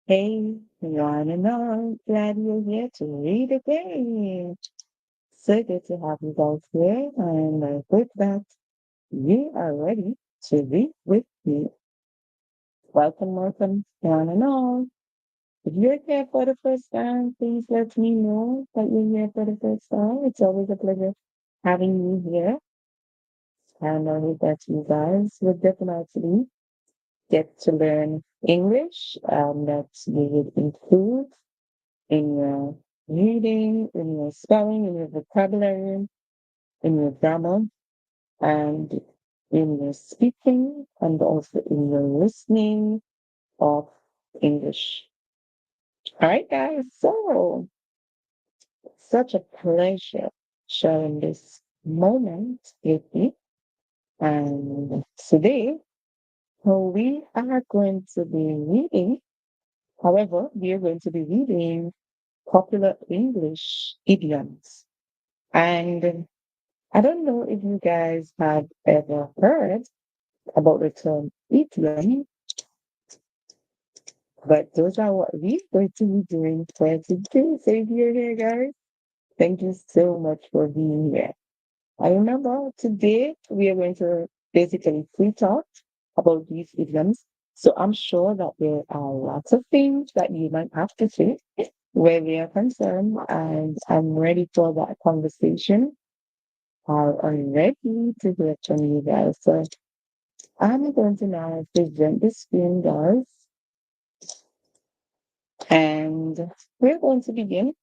Hey, one and all, glad you're here to read again. So good to have you guys here, and I hope that you are ready to read with me. Welcome, one and all. If you're here for the first time, please let me know that you're here for the first time. It's always a pleasure having you here, and I hope that you guys will definitely get to learn English, that you would improve in your reading, in your spelling, in your vocabulary, in your grammar, and in your speaking, and also in your listening of English. All right, guys. So, such a pleasure sharing this moment with you. And today, we are going to be reading, however, we are going to be reading popular English idioms. And I don't know if you guys have ever heard about the term idiom, but those are what we're going to be doing for today. So if you're here, guys, thank you so much for being here. I remember today we are going to basically free talk about these idioms. So I'm sure that there are lots of things that you might have to say where we are concerned, and I'm ready for that conversation. I'm ready to hear from you guys. So I'm going to now present the screen, guys, and we're going to begin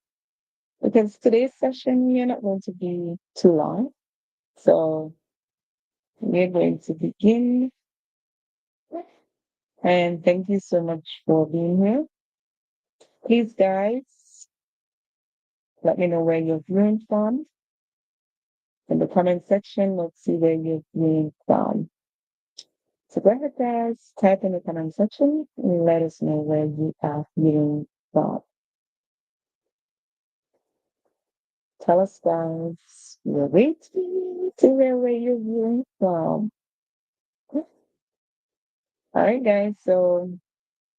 because today's session we are not going to be too long. So we're going to begin, and thank you so much for being here. Please, guys, let me know where you're viewing from in the comment section. Let's see where you're viewing from. So go ahead, guys, type in the comment section and let us know where you are viewing from. Tell us, guys, we're waiting to hear where you're viewing from. All right, guys, so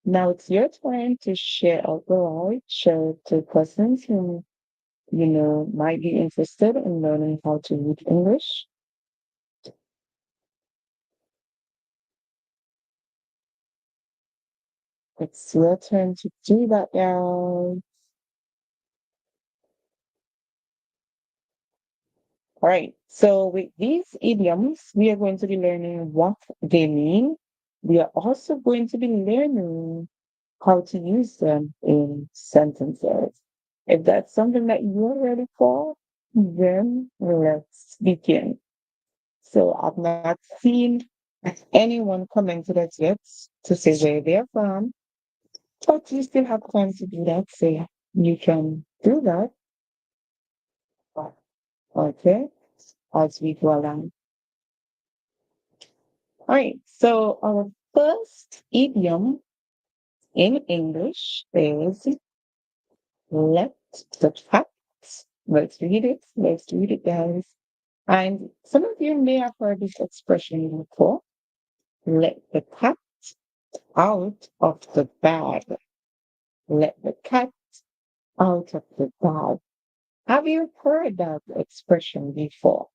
now it's your turn to share out loud, share to persons who you know might be interested in learning how to read English. It's your turn to do that, guys. All right. So with these idioms, we are going to be learning what they mean. We are also going to be learning how to use them in sentences. If that's something that you're ready for, then let's begin. So I've not seen anyone commented as yet to say where they're from, but you still have time to do that. So you can do that. Okay, as we go along. All right, so our first idiom in English is let the facts. Let's read it, guys. And some of you may have heard this expression before. Let the cat out of the bag. Let the cat out of the bag. Have you heard that expression before?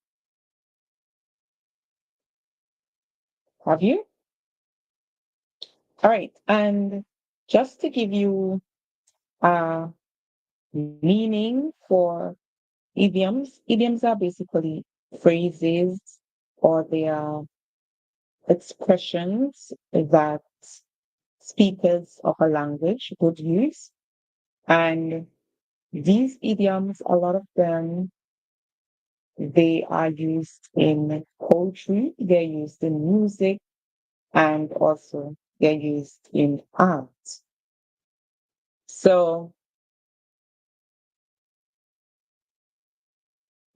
Have you? All right, and just to give you a meaning for idioms. Idioms are basically phrases or they are expressions that speakers of a language would use. And these idioms, a lot of them, they are used in poetry, they're used in music, and also they're used in art. So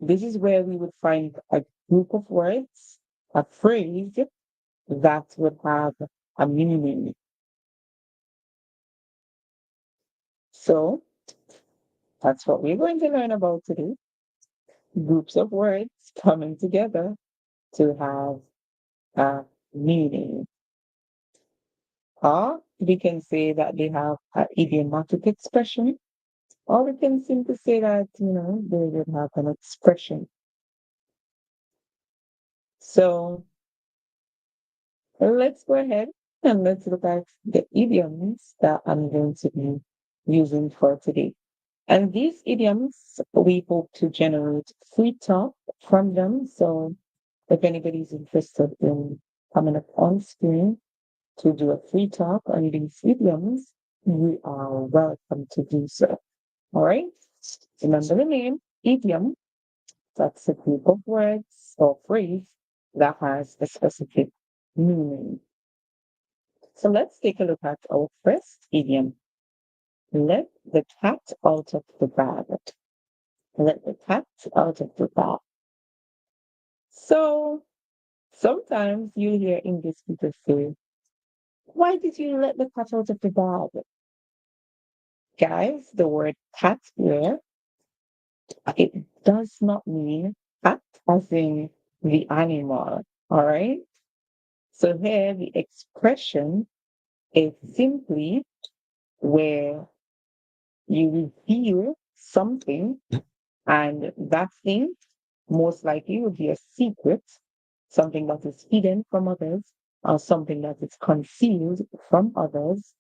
this is where we would find a group of words, a phrase that would have a meaning. So that's what we're going to learn about today. Groups of words coming together to have a meaning. Are we can say that they have an idiomatic expression, or we can simply say that, they would have an expression. So let's go ahead and let's look at the idioms that I'm going to be using for today. And these idioms, we hope to generate free talk from them. So if anybody's interested in coming up on screen to do a free talk on these idioms, you are welcome to do so. All right? Remember the name, idiom. That's a group of words or phrase that has a specific meaning. So let's take a look at our first idiom. Let the cat out of the bag. Let the cat out of the bag. So sometimes you hear English people say, why did you let the cat out of the bag? Guys, the word cat here, it does not mean cat as in the animal. All right. So here the expression is simply where you reveal something, and that thing most likely would be a secret, something that is hidden from others, or something that is concealed from others.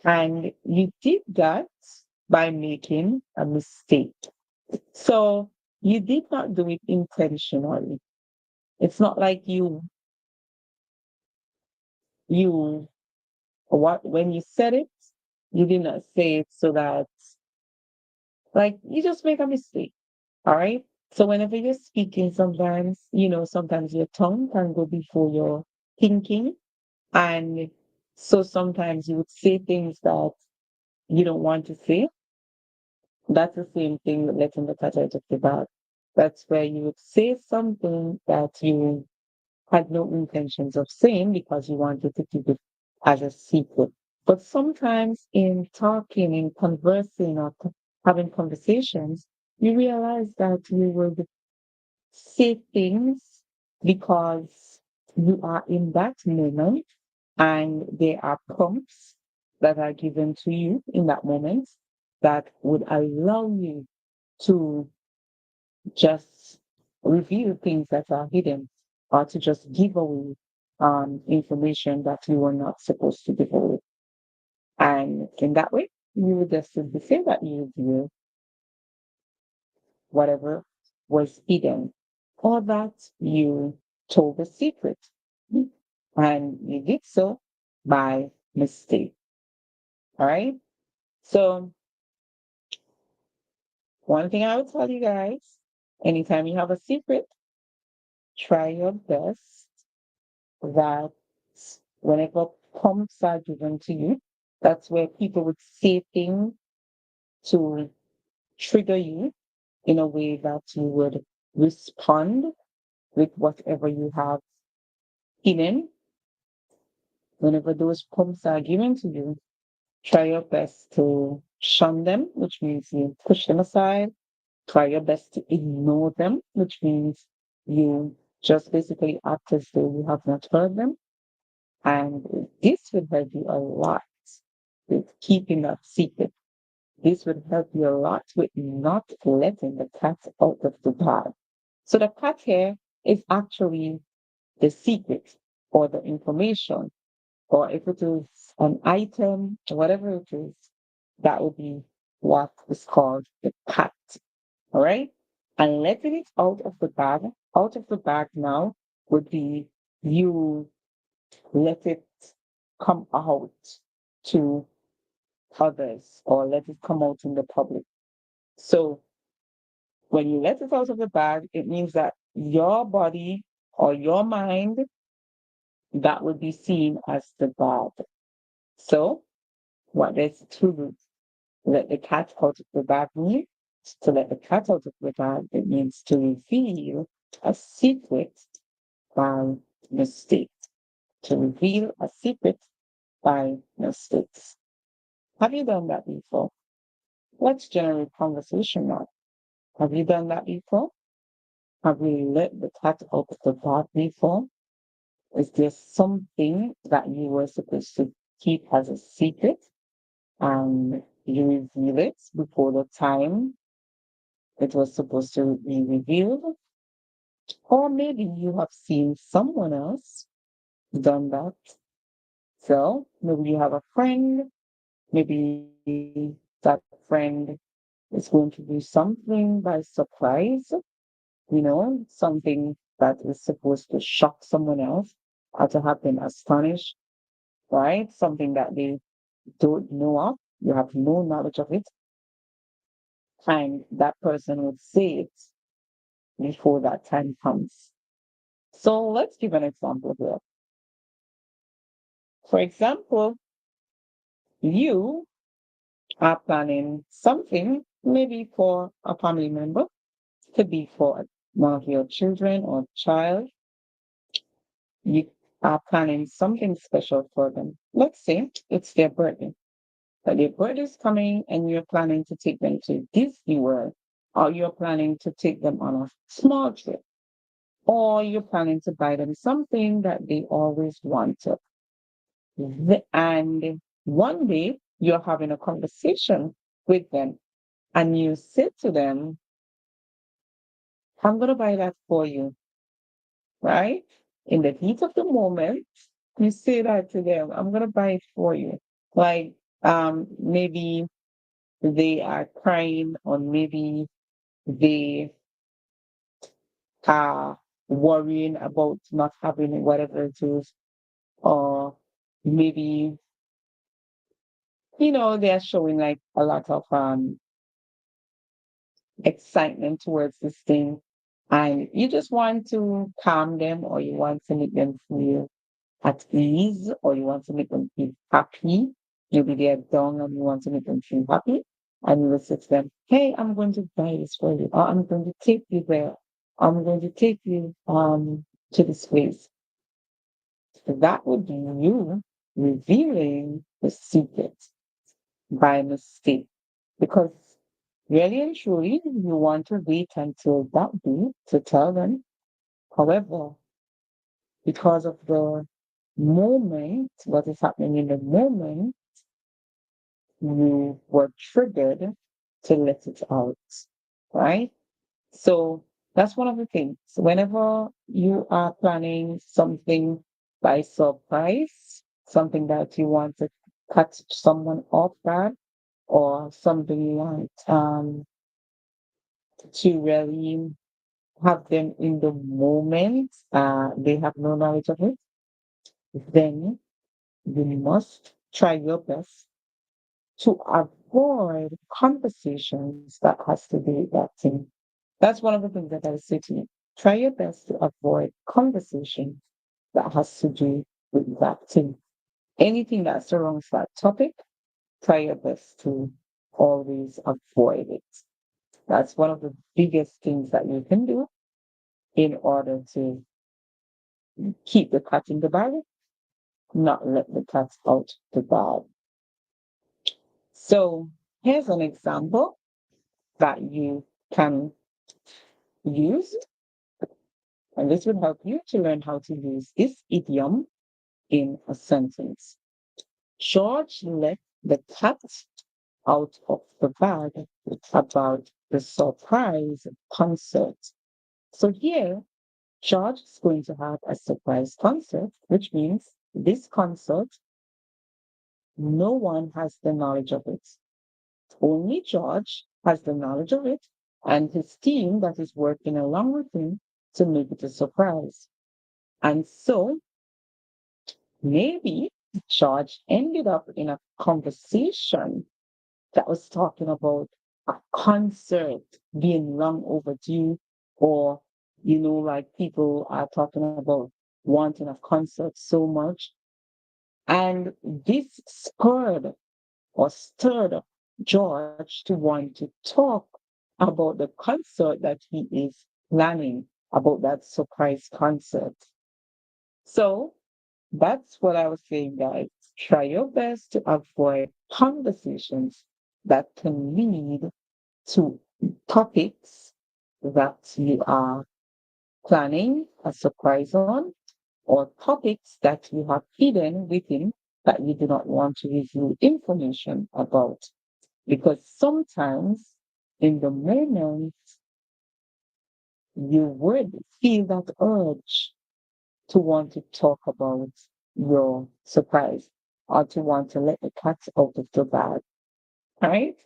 And you did that by making a mistake. So you did not do it intentionally. It's not like when you said it, you did not say it so that like you just make a mistake. All right. So whenever you're speaking, sometimes your tongue can go before your thinking. And so sometimes you would say things that you don't want to say. That's the same thing with letting the cat out of the bag. That's where you would say something that you had no intentions of saying because you wanted to keep it as a secret. But sometimes in talking, in conversing, or having conversations, you realize that you would say things because you are in that moment and there are prompts that are given to you in that moment that would allow you to just reveal things that are hidden or to just give away information that you were not supposed to give away. And in that way, you would just simply say that you reveal whatever was hidden or that you told a secret. And you did so by mistake. All right. So, one thing I would tell you guys, anytime you have a secret, try your best that whenever prompts are given to you, that's where people would say things to trigger you in a way that you would respond with whatever you have hidden. Whenever those prompts are given to you, try your best to shun them, which means you push them aside. Try your best to ignore them, which means you just basically act as though you have not heard them. And this would help you a lot with keeping that secret. This would help you a lot with not letting the cat out of the bag. So the cat here is actually the secret or the information, or if it is an item, whatever it is, that would be what is called the cat. All right. And letting it out of the bag now would be you let it come out to others or let it come out in the public. So when you let it out of the bag, it means that your body or your mind, that would be seen as the bag. So what does to let the cat out of the bag mean? To let the cat out of the bag, it means to reveal a secret by mistake. To reveal a secret by mistakes. Have you done that before? Let's generate conversation now. Have you done that before? Have you let the cat out of the bag before? Is there something that you were supposed to keep as a secret and you reveal it before the time it was supposed to be revealed? Or maybe you have seen someone else done that. So maybe you have a friend, maybe that friend is going to do something by surprise, something that is supposed to shock someone else or to have them astonished, right? Something that they don't know of, you have no knowledge of it, and that person would say it before that time comes. So let's give an example here. For example, you are planning something, maybe for a family member, could be for one of your children or child. You are planning something special for them. Let's say it's their birthday. But their birthday is coming and you're planning to take them to Disney World, or you're planning to take them on a small trip, or you're planning to buy them something that they always wanted. And one day you're having a conversation with them and you say to them, I'm going to buy that for you, right? In the heat of the moment, you say that to them, I'm going to buy it for you. Like, maybe they are crying, or maybe they are worrying about not having whatever it is, or maybe, they're showing like a lot of excitement towards this thing. And you just want to calm them, or you want to make them feel at ease, or you want to make them feel happy. Maybe they're down and you want to make them feel happy. And you will say to them, hey, I'm going to buy this for you, or I'm going to take you there. I'm going to take you to this place. That would be you revealing the secret by mistake. Because really and truly, you want to wait until that day to tell them. However, because of the moment, what is happening in the moment, you were triggered to let it out, right? So that's one of the things. Whenever you are planning something by surprise, something that you want to catch someone off guard, or something you want to really have them in the moment, they have no knowledge of it, then you must try your best to avoid conversations that has to do with that thing. That's one of the things that I say to you. Try your best to avoid conversation that has to do with that thing. Anything that surrounds that topic, try your best to always avoid it. That's one of the biggest things that you can do in order to keep the cat in the bag, not let the cat out the bag. So here's an example that you can use, and this will help you to learn how to use this idiom in a sentence. George let the cat out of the bag about the surprise concert. So here, George is going to have a surprise concert, which means this concert, no one has the knowledge of it. Only George has the knowledge of it, and his team that is working along with him to make it a surprise. And so maybe George ended up in a conversation that was talking about a concert being long overdue, or, like people are talking about wanting a concert so much. And this spurred or stirred up George to want to talk about the concert that he is planning, about that surprise concert. So that's what I was saying, guys. Try your best to avoid conversations that can lead to topics that you are planning a surprise on, or topics that you have hidden within that you do not want to reveal information about. Because sometimes in the moment, you would feel that urge to want to talk about your surprise or to want to let the cat out of the bag, right?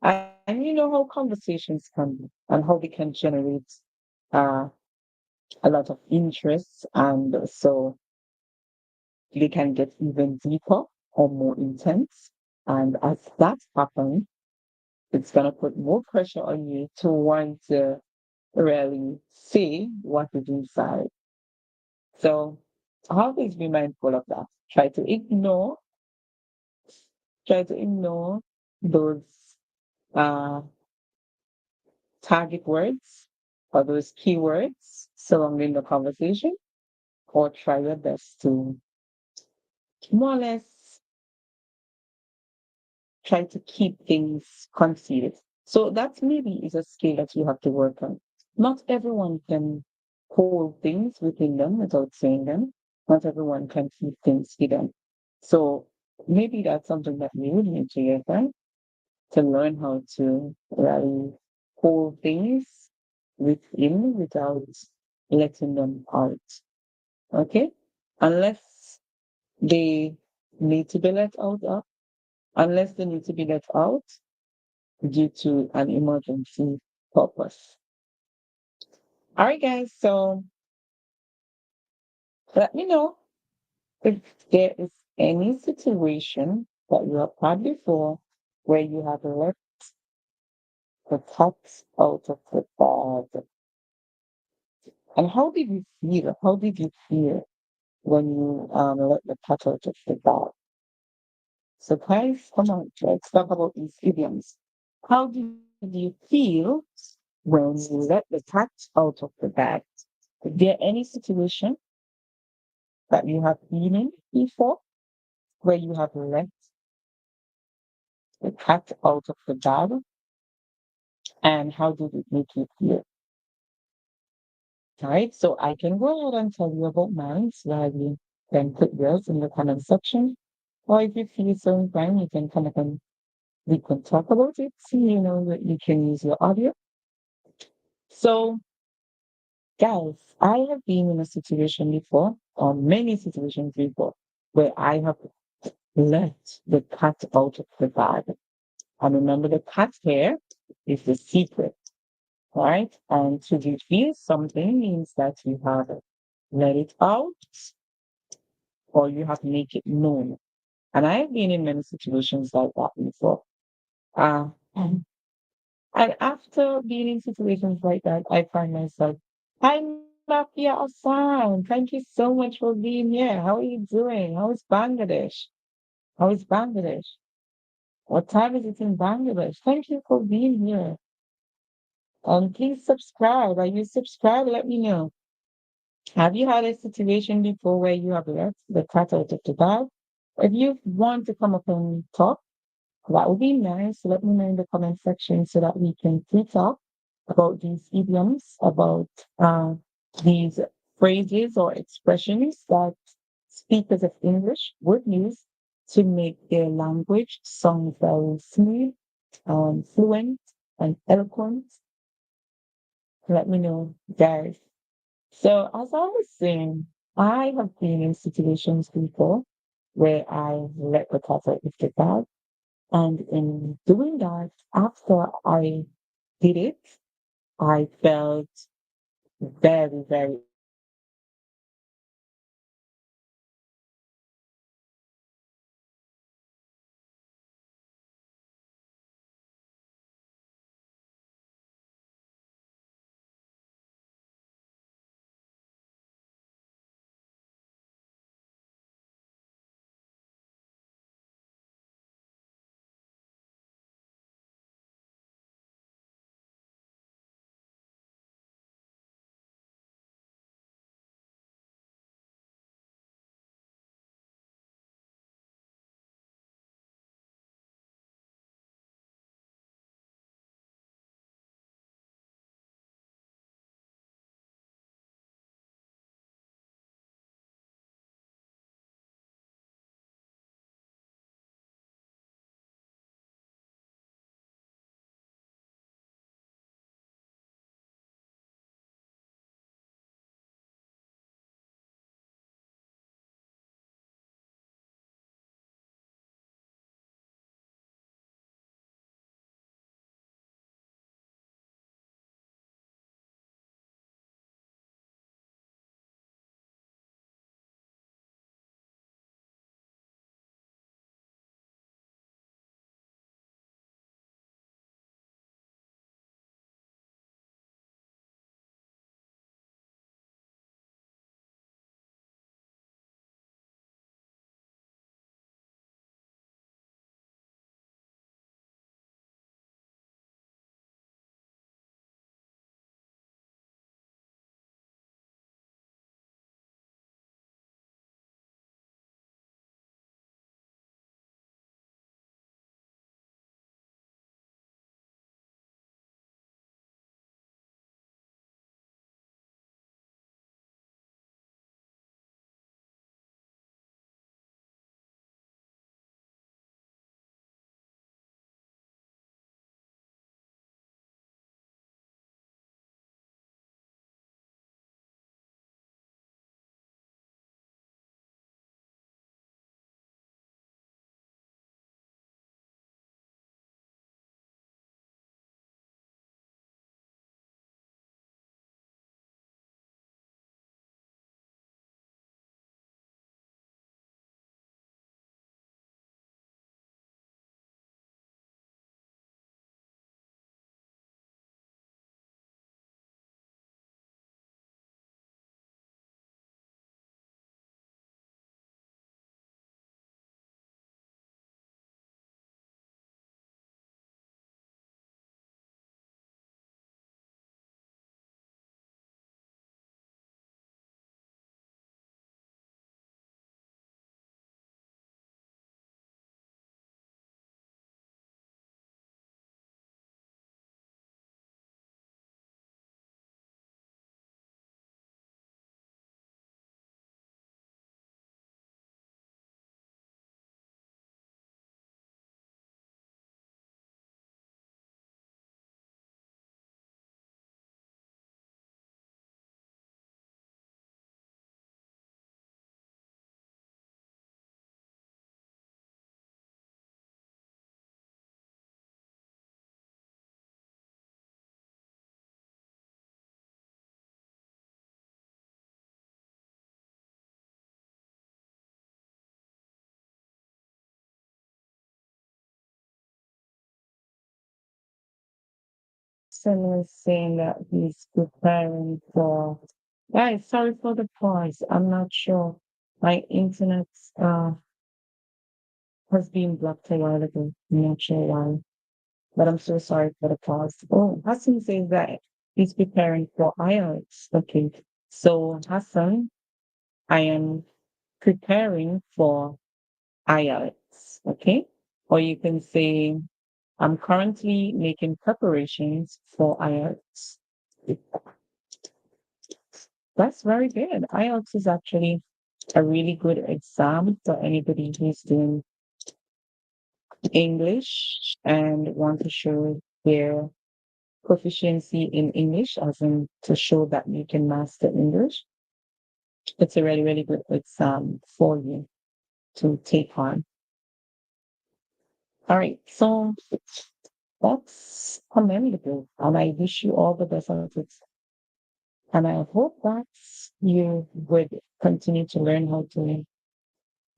And you know how conversations can be and how they can generate uh, a lot of interest, and so they can get even deeper or more intense. And as that happens, it's going to put more pressure on you to want to really say what is inside. So always be mindful of that. Try to ignore those uh, target words or those keywords surrounding the conversation, or try your best to more or less try to keep things concealed. So that maybe is a skill that you have to work on. Not everyone can hold things within them without saying them. Not everyone can keep things hidden. So maybe that's something that you would need to work on, to learn how to really hold things within without letting them out. Okay? Unless they need to be let out, unless they need to be let out due to an emergency purpose. All right, guys. So let me know if there is any situation that you have had before where you have let the cat out of the bag. And how did you feel? How did you feel when you let the cat out of the bag? So guys, come on, let's talk about these idioms. How did you feel when you let the cat out of the bag? Is there any situation that you have been in before where you have let the cat out of the bag? And how did it make you feel? All right, so I can go ahead and tell you about mine, so you can put yours in the comment section. Or if you feel so inclined, you can come up and we can talk about it. So you know that you can use your audio. So, guys, I have been in a situation before, or many situations before, where I have let the cat out of the bag. And remember, the cat here is the secret, right? And to reveal something means that you have let it out or you have made it known. And I've been in many situations like that before. Uh, and after being in situations like that, I find myself, I'm Mafia Hassan. Thank you so much for being here. How are you doing? How is Bangladesh? How is Bangladesh? What time is it in Bangladesh? Thank you for being here. Please subscribe. Are you subscribed? Let me know. Have you had a situation before where you have left the cat out of the bag? If you want to come up and talk, that would be nice. Let me know in the comment section so that we can free talk about these idioms, about these phrases or expressions that speakers of English would use to make their language sound very smooth, fluent, and eloquent. Let me know, guys. So, as I was saying, I have been in situations before where I let the cat out of the bag. And in doing that, after I did it, I felt very, very Hassan was saying that he's preparing for. Guys, sorry for the pause. I'm not sure. My internet has been blocked a while ago. I'm not sure why, but I'm so sorry for the pause. Oh, Hassan says that he's preparing for IELTS. Okay, so Hassan, I am preparing for IELTS. Okay, or you can say I'm currently making preparations for IELTS. That's very good. IELTS is actually a really good exam for anybody who's doing English and want to show their proficiency in English, as in to show that you can master English. It's a really, really good exam for you to take on. All right, so that's commendable, and I wish you all the best on it. And I hope that you would continue to learn how to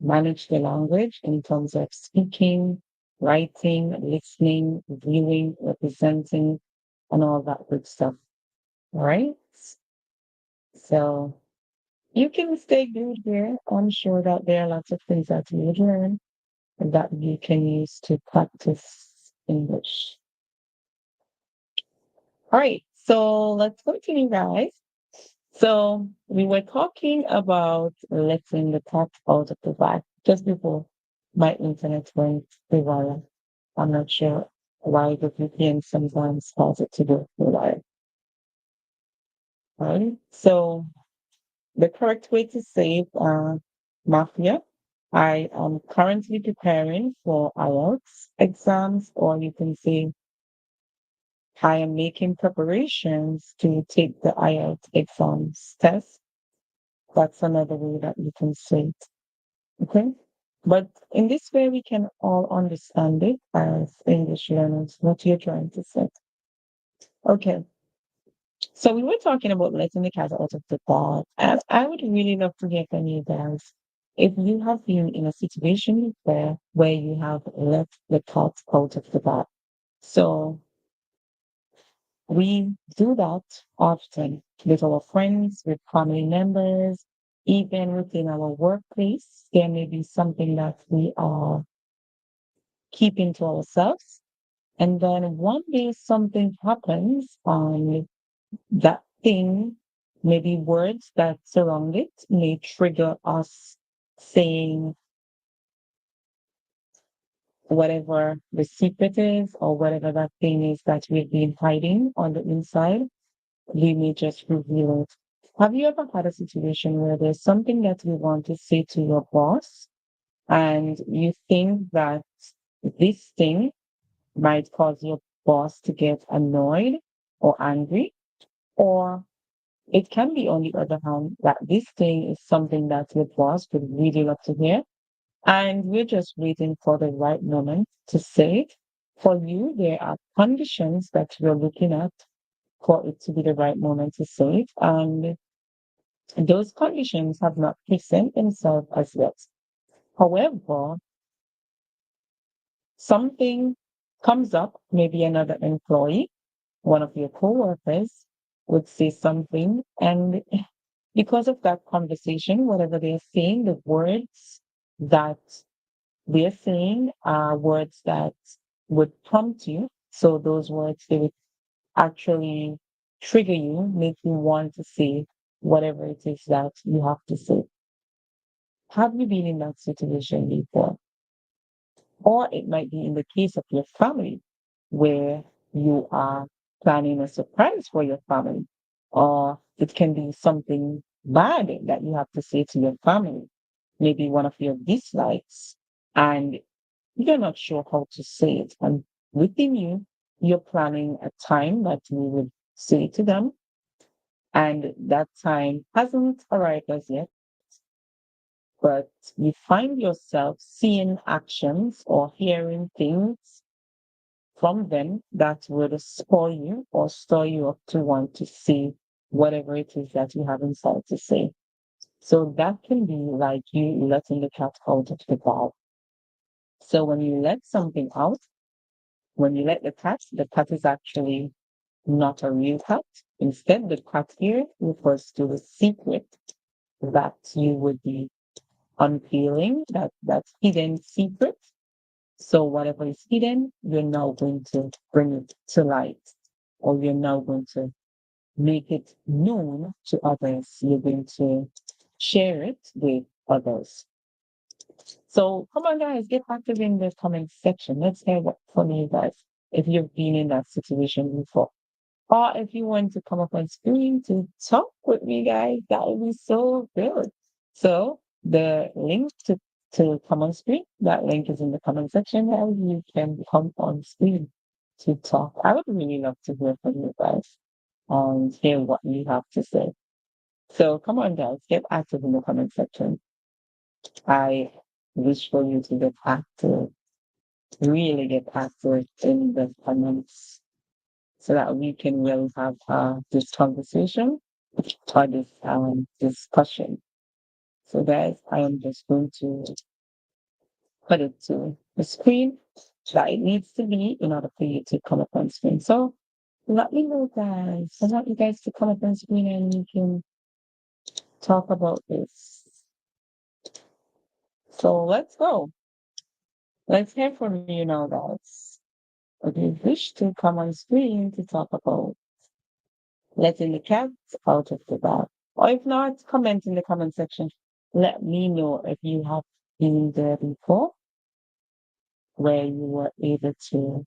manage the language in terms of speaking, writing, listening, viewing, representing, and all that good stuff. All right. So you can stay good here. I'm sure that there are lots of things that you would learn and that you can use to practice English. All right. So let's continue, guys. So we were talking about letting the cat out of the bag just before my internet went haywire. I'm not sure why the VPN sometimes causes it to go haywire. Right? So the correct way to say it, mafia. I am currently preparing for IELTS exams, or you can say I am making preparations to take the IELTS exams test. That's another way that you can say it. Okay. But in this way, we can all understand it as English learners, what you're trying to say. Okay. So we were talking about letting the cat out of the bag. And I would really love to hear from you guys. If you have been in a situation where you have let the cat out of the bag. So we do that often with our friends, with family members, even within our workplace. There may be something that we are keeping to ourselves. And then one day something happens and that thing, maybe words that surround it, may trigger us saying whatever the secret is or whatever that thing is that we've been hiding on the inside. We may just reveal it. Have you ever had a situation where there's something that you want to say to your boss and you think that this thing might cause your boss to get annoyed or angry? Or it can be, on the other hand, that this thing is something that your boss would really love to hear, and we're just waiting for the right moment to say it. For you, there are conditions that you're looking at for it to be the right moment to say it. And those conditions have not present themselves as yet. However, something comes up, maybe another employee, one of your coworkers would say something, and because of that conversation, whatever they're saying, the words that they're saying are words that would prompt you. So those words, they would actually trigger you, make you want to say whatever it is that you have to say. Have you been in that situation before? Or it might be in the case of your family, where you are planning a surprise for your family, or it can be something bad that you have to say to your family, maybe one of your dislikes, and you're not sure how to say it. And within you, you're planning a time that you would say to them, and that time hasn't arrived as yet, but you find yourself seeing actions or hearing things from them that would spoil you or stir you up to want to say whatever it is that you have inside to say. So that can be like you letting the cat out of the bag. So when you let something out, when you let the cat is actually not a real cat. Instead, the cat here refers to the secret that you would be unveiling, that hidden secret. So whatever is hidden, you're now going to bring it to light, or you're now going to make it known to others. You're going to share it with others. So come on, guys, get active in the comment section. Let's hear what from you guys if you've been in that situation before. Or if you want to come up on screen to talk with me, guys, that would be so good. So the link to come on screen, that link is in the comment section, and you can come on screen to talk. I would really love to hear from you guys and hear what you have to say. So come on, guys, get active in the comment section. I wish for you to get active, really get active in the comments so that we can really have this conversation or this discussion. So guys, I am just going to put it to the screen that it needs to be in order for you to come up on screen. So let me know, guys. I want you guys to come up on screen and we can talk about this. So let's go. Let's hear from you now, guys. If you wish to come on screen to talk about letting the cat out of the bag. Or if not, comment in the comment section. Let me know if you have been there before, where you were able to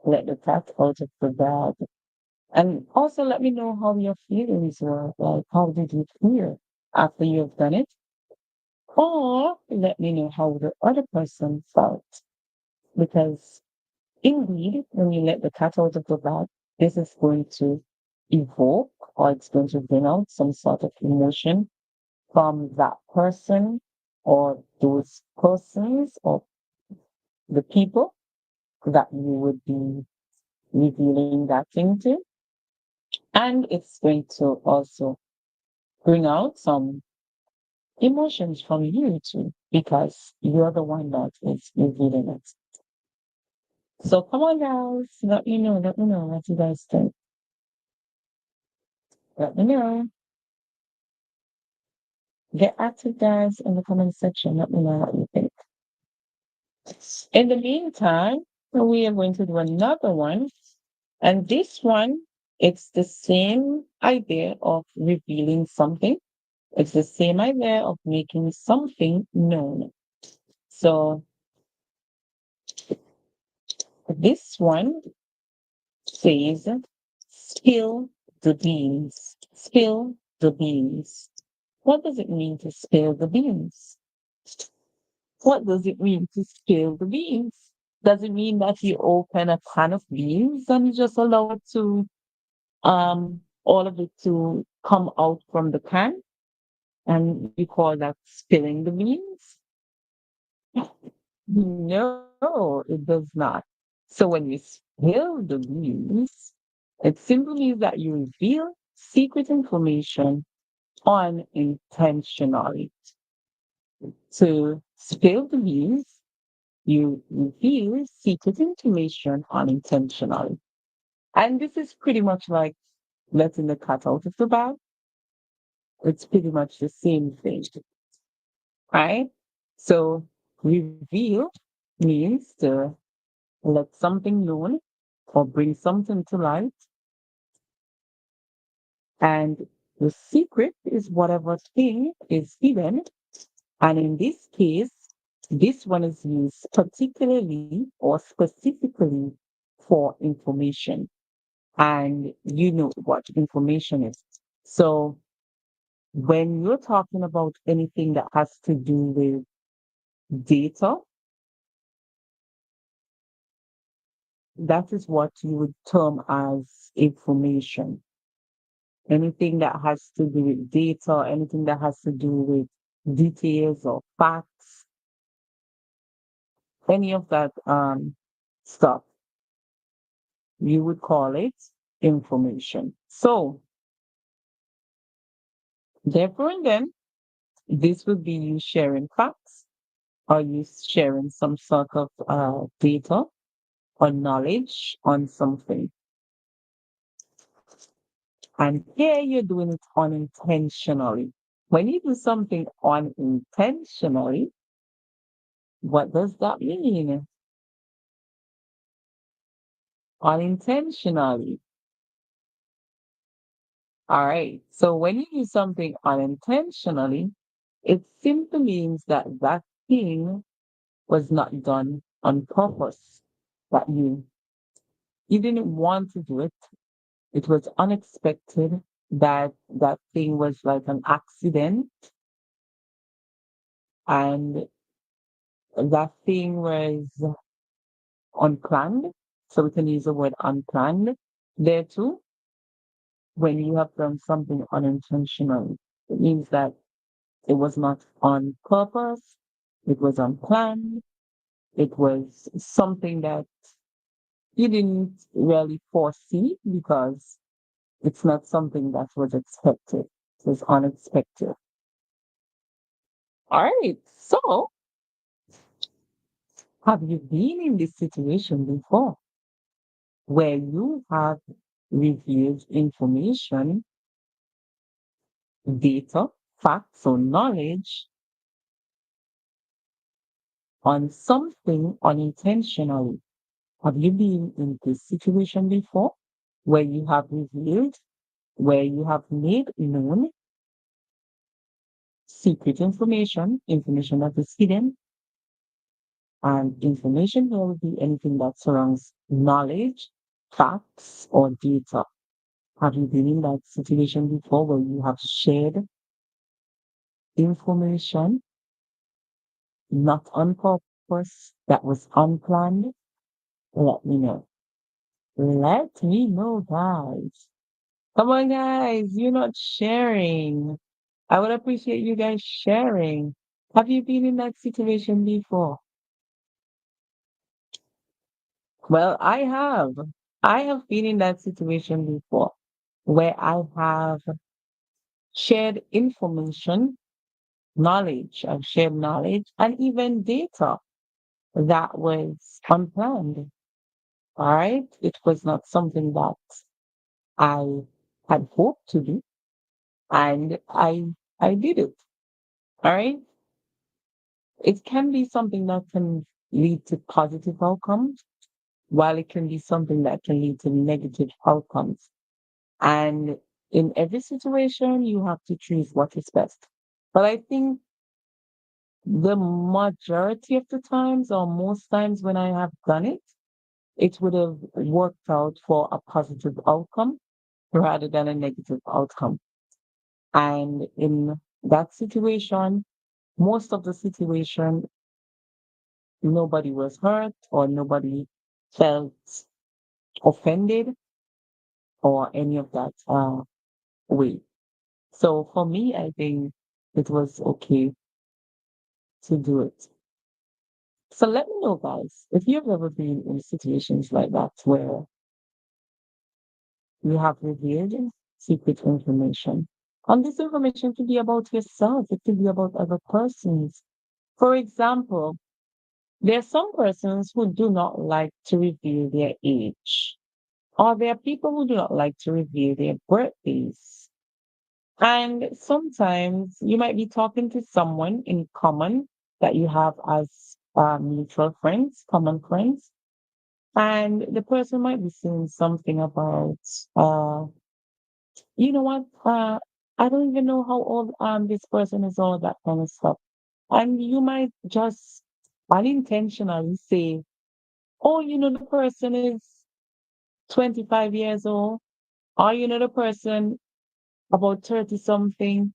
let the cat out of the bag. And also let me know how your feelings were. Like, how did you feel after you've done it? Or let me know how the other person felt. Because indeed, when you let the cat out of the bag, this is going to evoke or it's going to bring out some sort of emotion from that person or those persons or the people that you would be revealing that thing to. And it's going to also bring out some emotions from you too, because you're the one that is revealing it. So come on, guys, let me know what you guys think. Let me know. Get active, guys, in the comment section. Let me know what you think. In the meantime, we are going to do another one. And this one, it's the same idea of revealing something. It's the same idea of making something known. So this one says, spill the beans. Spill the beans. What does it mean to spill the beans? What does it mean to spill the beans? Does it mean that you open a can of beans and you just allow it to all of it to come out from the can and you call that spilling the beans? No, it does not. So when you spill the beans, it simply means that you reveal secret information unintentionally. To spill the beans, you reveal secret information unintentionally. And this is pretty much like letting the cat out of the bag. It's pretty much the same thing, right? So reveal means to let something known or bring something to light. And the secret is whatever thing is hidden. And in this case, this one is used particularly or specifically for information. And you know what information is. So when you're talking about anything that has to do with data, that is what you would term as information. Anything that has to do with data, anything that has to do with details or facts, any of that stuff, you would call it information. So, therefore, and then, this would be you sharing facts or you sharing some sort of data or knowledge on something. And here you're doing it unintentionally. When you do something unintentionally, what does that mean? Unintentionally. All right. So when you do something unintentionally, it simply means that that thing was not done on purpose. That you didn't want to do it. It was unexpected. That thing was like an accident, and that thing was unplanned. So we can use the word unplanned there too. When you have done something unintentionally, it means that it was not on purpose. It was unplanned. It was something that you didn't really foresee because it's not something that was expected. It was unexpected. All right. So have you been in this situation before where you have reviewed information, data, facts, or knowledge on something unintentionally? Have you been in this situation before where you have revealed, where you have made known secret information, information that is hidden, and information here would be anything that surrounds knowledge, facts, or data. Have you been in that situation before where you have shared information not on purpose that was unplanned? Let me know. Let me know, guys. Come on, guys. You're not sharing. I would appreciate you guys sharing. Have you been in that situation before? Well, I have. I have been in that situation before where I have shared information, knowledge, I've shared knowledge, and even data that was unplanned. All right. It was not something that I had hoped to do, and I did it. All right. It can be something that can lead to positive outcomes, while it can be something that can lead to negative outcomes. And in every situation, you have to choose what is best. But I think the majority of the times, or most times when I have done it, it would have worked out for a positive outcome rather than a negative outcome. And in that situation, most of the situation, nobody was hurt or nobody felt offended or any of that way. So for me, I think it was okay to do it. So let me know, guys, if you've ever been in situations like that where you have revealed secret information. And this information could be about yourself, it could be about other persons. For example, there are some persons who do not like to reveal their age, or there are people who do not like to reveal their birthdays. And sometimes you might be talking to someone in common that you have as mutual friends, common friends, and the person might be saying something about, uh, you know what, I don't even know how old this person is, all that kind of stuff. And you might just unintentionally say, oh, the person is 25 years old, or the person about 30 something.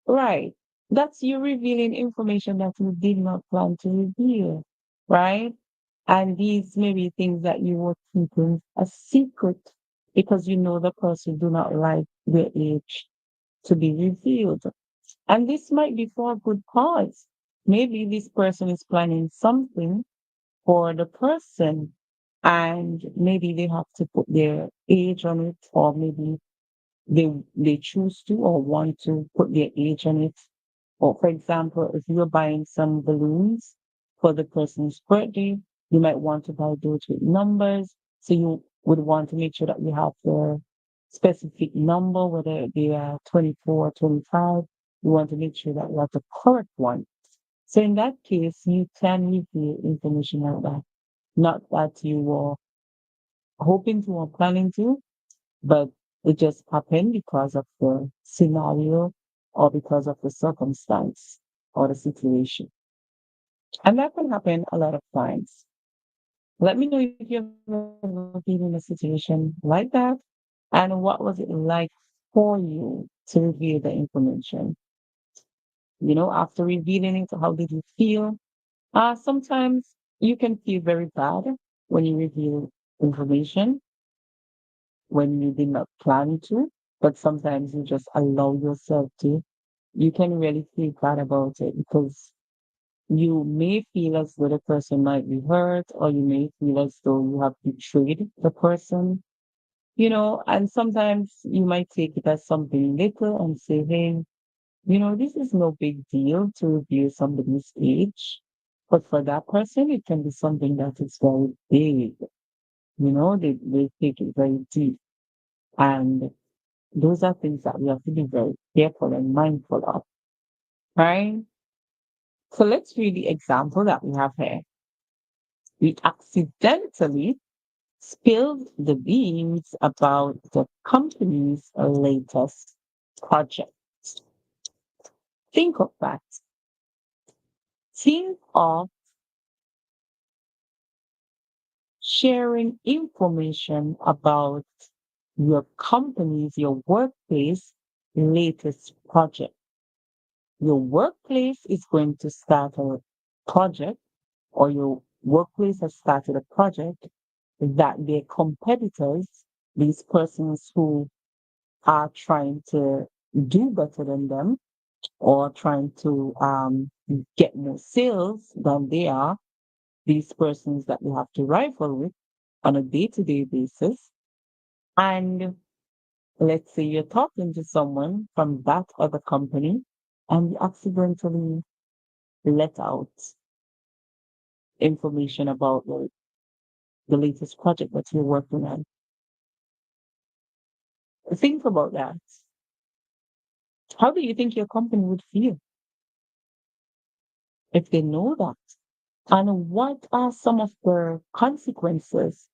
Right. That's you revealing information that you did not plan to reveal, right? And these may be things that you were keeping a secret because you know the person do not like their age to be revealed. And this might be for a good cause. Maybe this person is planning something for the person and maybe they have to put their age on it, or maybe they choose to or want to put their age on it. Or for example, if you're buying some balloons for the person's birthday, you might want to buy those with numbers. So you would want to make sure that you have specific number, whether they are 24 or 25, you want to make sure that you have the correct one. So in that case, you can reveal information like that. Not that you were hoping to or planning to, but it just happened because of the scenario or because of the circumstance or the situation. And that can happen a lot of times. Let me know if you've ever been in a situation like that and what was it like for you to reveal the information. After revealing it, how did you feel? Sometimes you can feel very bad when you reveal information when you did not plan to, but sometimes you just allow yourself to. You can really feel bad about it because you may feel as though the person might be hurt, or you may feel as though you have betrayed the person, and sometimes you might take it as something little and say, hey, this is no big deal to reveal somebody's age. But for that person, it can be something that is very big. They take it very deep. And those are things that we have to be very careful and mindful of, right? So let's read the example that we have here. We accidentally spilled the beans about the company's latest project. Think of that. Think of sharing information about your company's, your workplace latest project. Your workplace is going to start a project, or your workplace has started a project that their competitors, these persons who are trying to do better than them or trying to get more sales than they are, these persons that you have to rival with on a day-to-day basis. And let's say you're talking to someone from that other company and you accidentally let out information about the latest project that you're working on. Think about that. How do you think your company would feel if they know that? And what are some of the consequences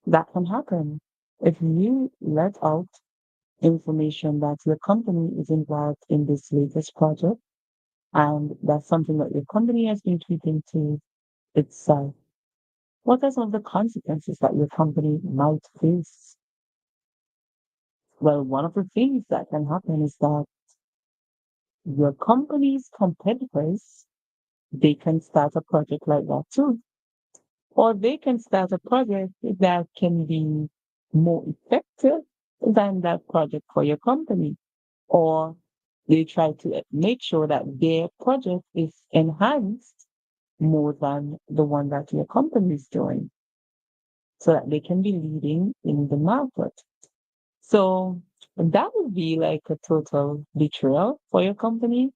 that can happen if you let out information that your company is involved in this latest project and that's something that your company has been keeping to itself? What are some of the consequences that your company might face? Well, one of the things that can happen is that your company's competitors, they can start a project like that too. Or they can start a project that can be more effective than that project for your company. Or they try to make sure that their project is enhanced more than the one that your company is doing so that they can be leading in the market. So that would be like a total betrayal for your company,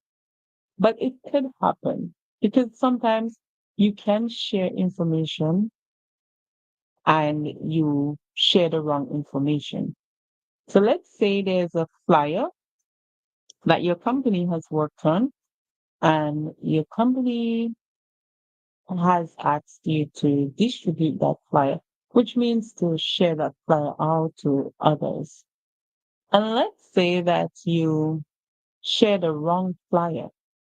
but it could happen because sometimes you can share information and you share the wrong information. So let's say there's a flyer that your company has worked on and your company has asked you to distribute that flyer, which means to share that flyer out to others. And let's say that you share the wrong flyer.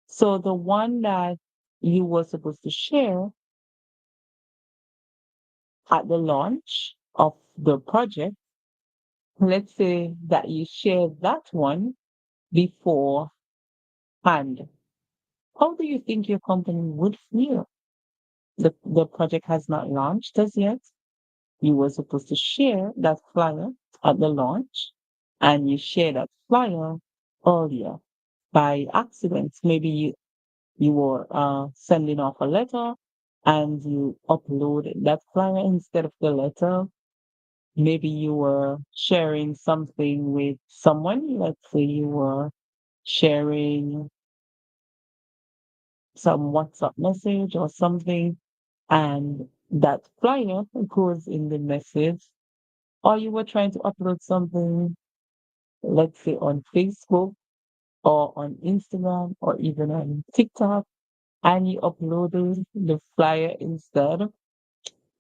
So the one that you were supposed to share at the launch of the project, let's say that you share that one beforehand. How do you think your company would feel? The project has not launched as yet. You were supposed to share that flyer at the launch, and you share that flyer earlier by accident. Maybe you were sending off a letter and you uploaded that flyer instead of the letter. Maybe you were sharing something with someone. Let's say you were sharing some WhatsApp message or something, and that flyer goes in the message or you were trying to upload something, let's say on Facebook or on Instagram or even on TikTok, and you uploaded the flyer instead.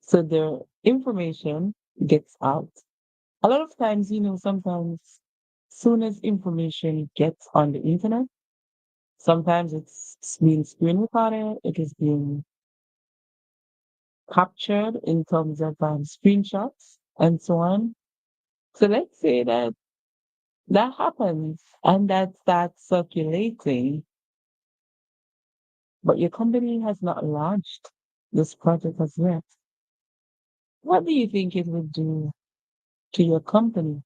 So the information gets out. A lot of times, sometimes soon as information gets on the internet, sometimes it's being screen recorded, it is being captured in terms of screenshots and so on. So let's say that that happens and that starts circulating, but your company has not launched this project as yet. What do you think it would do to your company?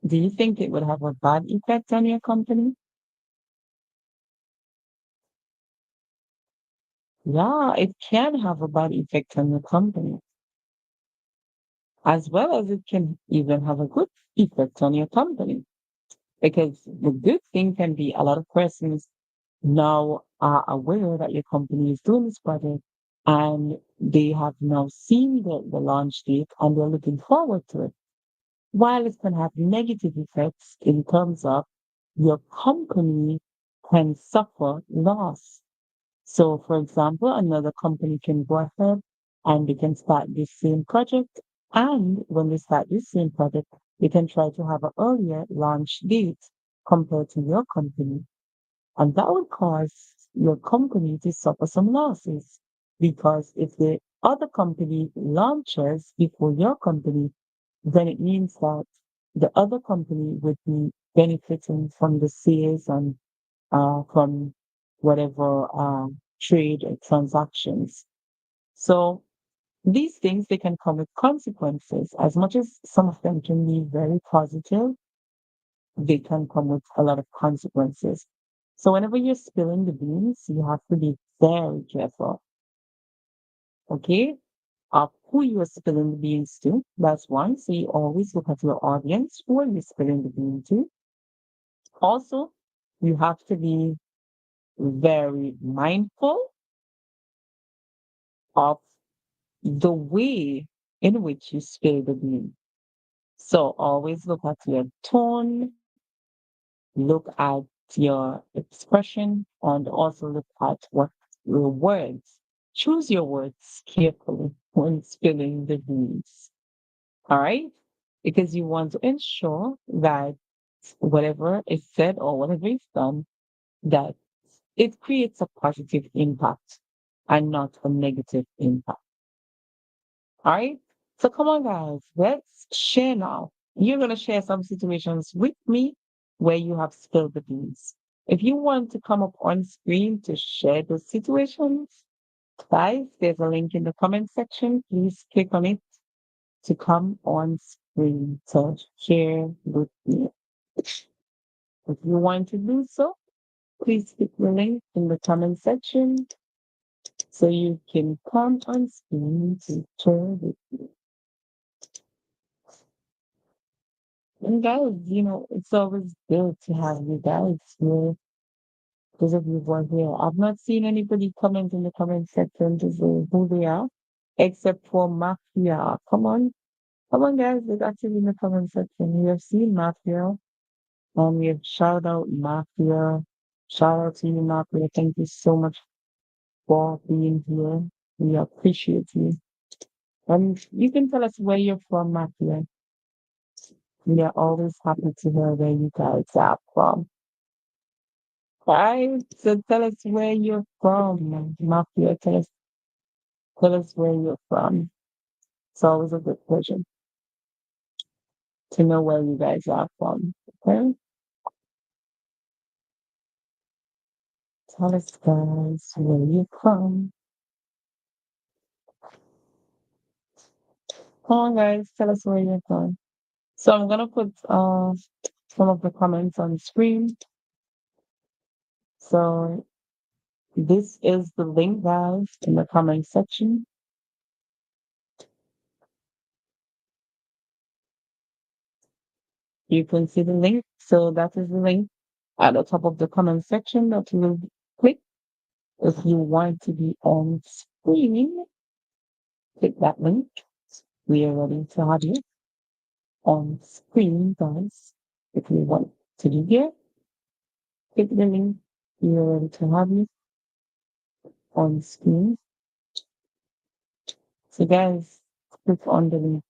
Do you think it would have a bad effect on your company? Yeah, it can have a bad effect on your company, as well as it can even have a good effect on your company. Because the good thing can be a lot of persons now are aware that your company is doing this project and they have now seen the launch date and they're looking forward to it. While it can have negative effects in terms of your company can suffer loss. So, for example, another company can go ahead and they can start this same project. And when they start this same project, they can try to have an earlier launch date compared to your company. And that would cause your company to suffer some losses. Because if the other company launches before your company, then it means that the other company would be benefiting from the sales and from whatever trade or transactions. So these things, they can come with consequences. As much as some of them can be very positive, they can come with a lot of consequences. So whenever you're spilling the beans, you have to be very careful, okay? Of who you are spilling the beans to. That's one. So you always look at your audience. Who are you spilling the beans to? Also, you have to be very mindful of the way in which you spill the beans. So always look at your tone, look at your expression, and also look at what your words. Choose your words carefully when spilling the beans. All right? Because you want to ensure that whatever is said or whatever is done, that it creates a positive impact and not a negative impact. All right. So come on, guys, let's share now. You're going to share some situations with me where you have spilled the beans. If you want to come up on screen to share those situations, guys, there's a link in the comment section. Please click on it to come on screen to share with me. If you want to do so, please click the link in the comment section so you can come on screen to share with me. And guys, it's always good to have you guys here. Those of you who are here. I've not seen anybody comment in the comment section to say who they are, except for Mafia. Come on, guys, it's actually in the comment section. We have seen Mafia. We have shout out Mafia. Shout out to you, Mafia. Thank you so much for being here. We appreciate you. And you can tell us where you're from, Mafia. We are always happy to hear where you guys are from. Right? So tell us where you're from, Mafia. Tell us where you're from. It's always a good pleasure to know where you guys are from. Okay? Tell us, guys, where you're from. Come on, guys, tell us where you're from. So I'm gonna put some of the comments on the screen. So this is the link, guys, in the comment section. You can see the link. So that is the link at the top of the comment section that you will click if you want to be on screen. click that link. We are ready to have you on screen, guys. If you want to be here, click the link. We are ready to have you on screen. So guys, click on the link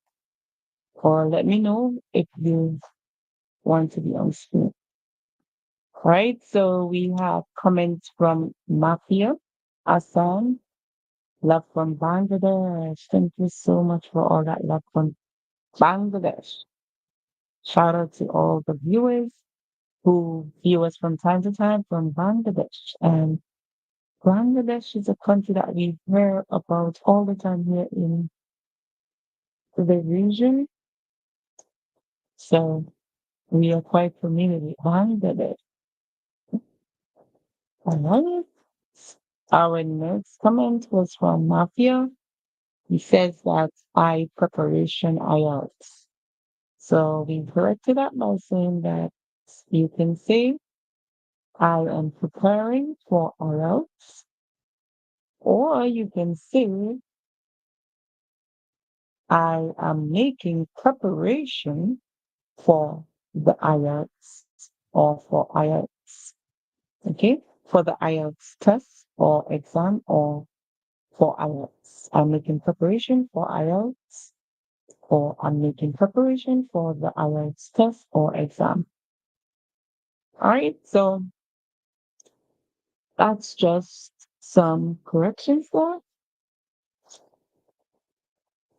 or let me know if you want to be on screen. All right, so we have comments from Mafia, Assam, love from Bangladesh. Thank you so much for all that love from Bangladesh. Shout out to all the viewers who view us from time to time from Bangladesh. And Bangladesh is a country that we hear about all the time here in the region. So we are quite familiar with Bangladesh. All right. Our next comment was from Mafia. He says that I preparation IELTS. So we corrected that by saying that you can say I am preparing for IELTS, or you can say I am making preparation for the IELTS or for IELTS. Okay, for the IELTS test or exam or for IELTS. I'm making preparation for IELTS or I'm making preparation for the IELTS test or exam. All right, so that's just some corrections there.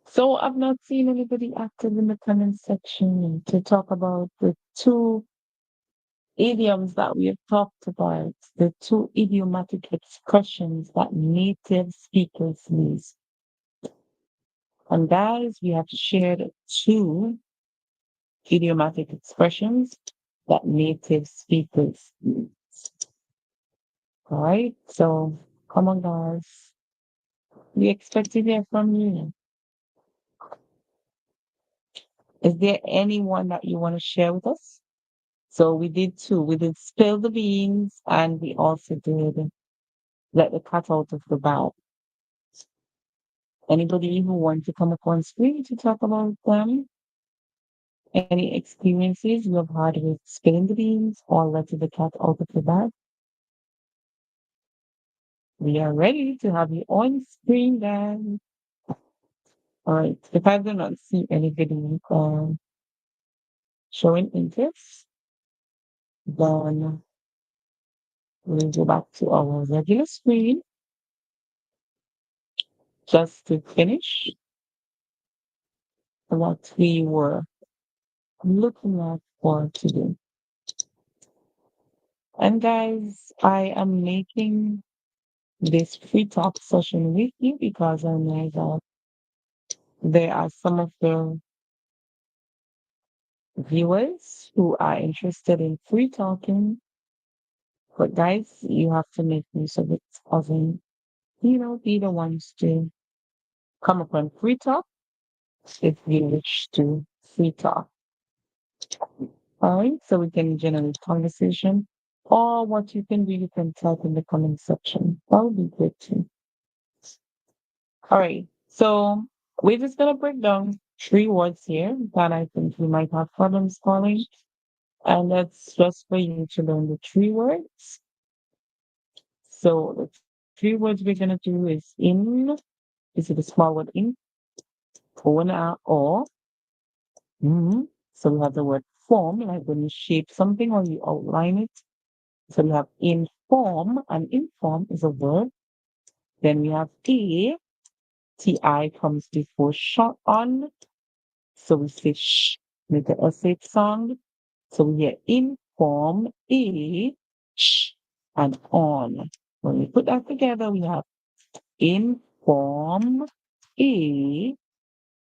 So I've not seen anybody active in the comment section to talk about the two idioms that we have talked about, the two idiomatic expressions that native speakers use. And guys, we have shared two idiomatic expressions that native speakers use. All right, so come on, guys. We expect to hear from you. Is there anyone that you want to share with us? So we did two. We did spill the beans and we also did let the cat out of the bag. Anybody who wants to come up on screen to talk about them? Any experiences you have had with spilling the beans or letting the cat out of the bag? We are ready to have you on screen then. All right. If I do not see anybody showing interest, then we'll go back to our regular screen just to finish what we were looking at for today. And guys, I am making this free talk session with you because I know that there are some of the viewers who are interested in free talking. But guys, you have to make use of it as in, be the ones to come upon free talk if you wish to free talk. All right, so we can generate conversation. Or what you can do, you can type in the comment section. That would be good too. All right, so we're just gonna break down 3 words here that I think you might have problems spelling. And that's just for you to learn the 3 words. So the 3 words we're gonna do is in. This is the small word in, or. So we have the word form, like when you shape something or you outline it. So we have inform, and inform is a verb. Then we have ti comes before short on. So we say sh, with the sh sound. So we hear inform, sh, and on. When we put that together, we have inform,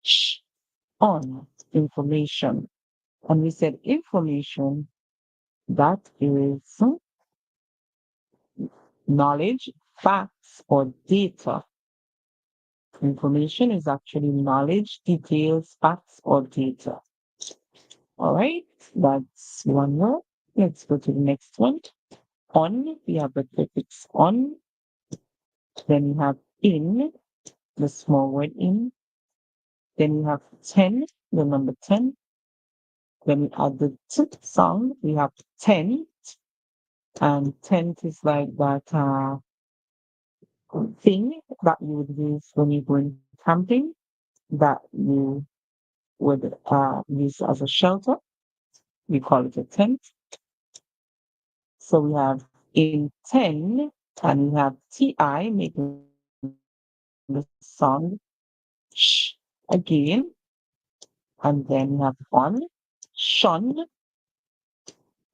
sh, on, information. And we said information, that is knowledge, facts, or data. Information is actually knowledge, details, facts, or data. All right, that's one word. Let's go to the next one. On, we have the prefix on. Then we have in, the small word in. Then we have 10, the number 10. When we add the t sound, we have tent. And tent is like that thing that you would use when you're going camping, that you would use as a shelter. We call it a tent. So we have in 10, and we have TI making the sound sh again. And then we have on, shun.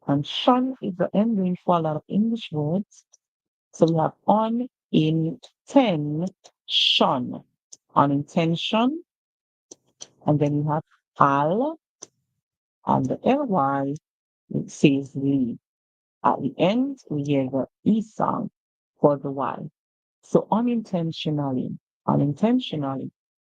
And shun is the ending for a lot of English words. So we have on, intention, unintention. And then we have al, and the ly, it says lead. At the end, we hear the E sound for the Y. So unintentionally, unintentionally.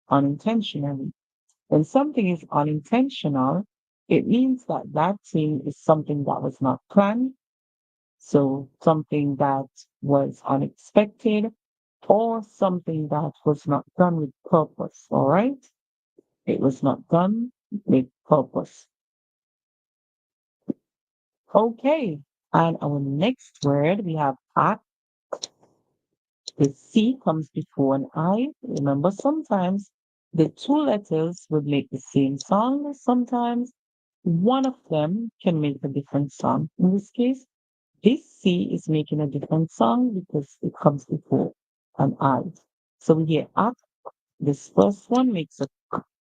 When something is unintentional, it means that that thing is something that was not planned. So something that was unexpected, or something that was not done with purpose. All right. It was not done with purpose. Okay. And our next word, we have at. The C comes before an I. Remember, sometimes the two letters would make the same sound. Sometimes one of them can make a different sound. In this case, this C is making a different sound because it comes before an I. So we hear up. This first one makes a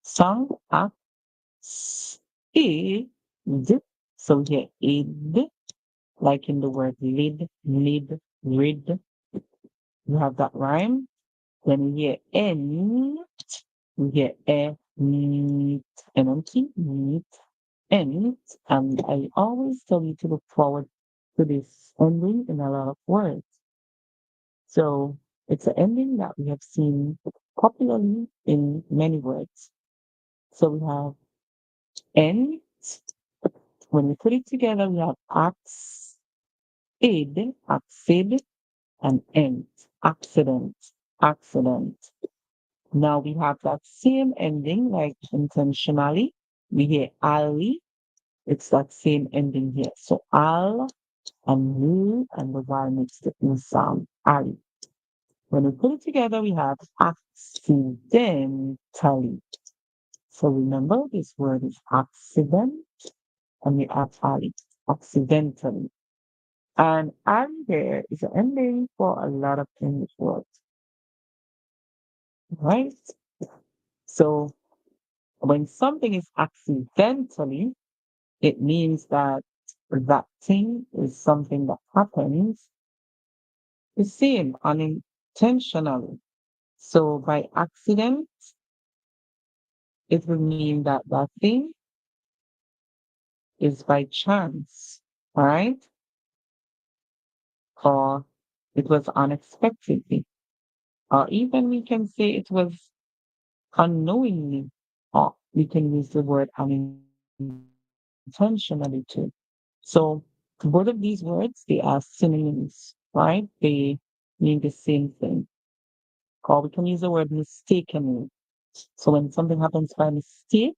sound up. Id. So we hear id, like in the word lid, lid, rid. You have that rhyme. Then we hear N, we hear E, neat, NMT, neat, N. And I always tell you to look forward to this ending in a lot of words. So it's an ending that we have seen popularly in many words. So we have N. When we put it together, we have ax, id, acid, and ent, accident, accident. Now we have that same ending, like intentionally. We hear ali. It's that same ending here. So al and mu, and the y makes the e sound, ali. When we put it together, we have accidentally. So remember, this word is accident, and we add ali, accidentally. And ali there is an ending for a lot of English words, right? So when something is accidentally, it means that that thing is something that happens the same unintentionally. So by accident, it would mean that that thing is by chance, all right? Or it was unexpectedly. Or even we can say it was unknowingly, or we can use the word unintentionally too. So both of these words, they are synonyms, right? They mean the same thing. Or we can use the word mistakenly. So when something happens by mistake,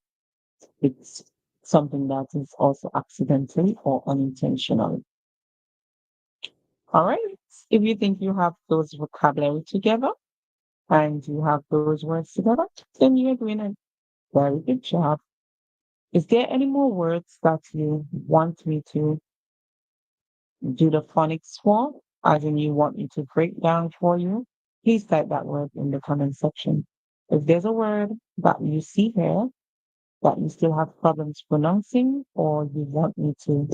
it's something that is also accidentally or unintentionally. All right. If you think you have those vocabulary together and you have those words together, then you're doing a very good job. Is there any more words that you want me to do the phonics for, as in you want me to break down for you? Please type that word in the comment section. If there's a word that you see here that you still have problems pronouncing, or you want me to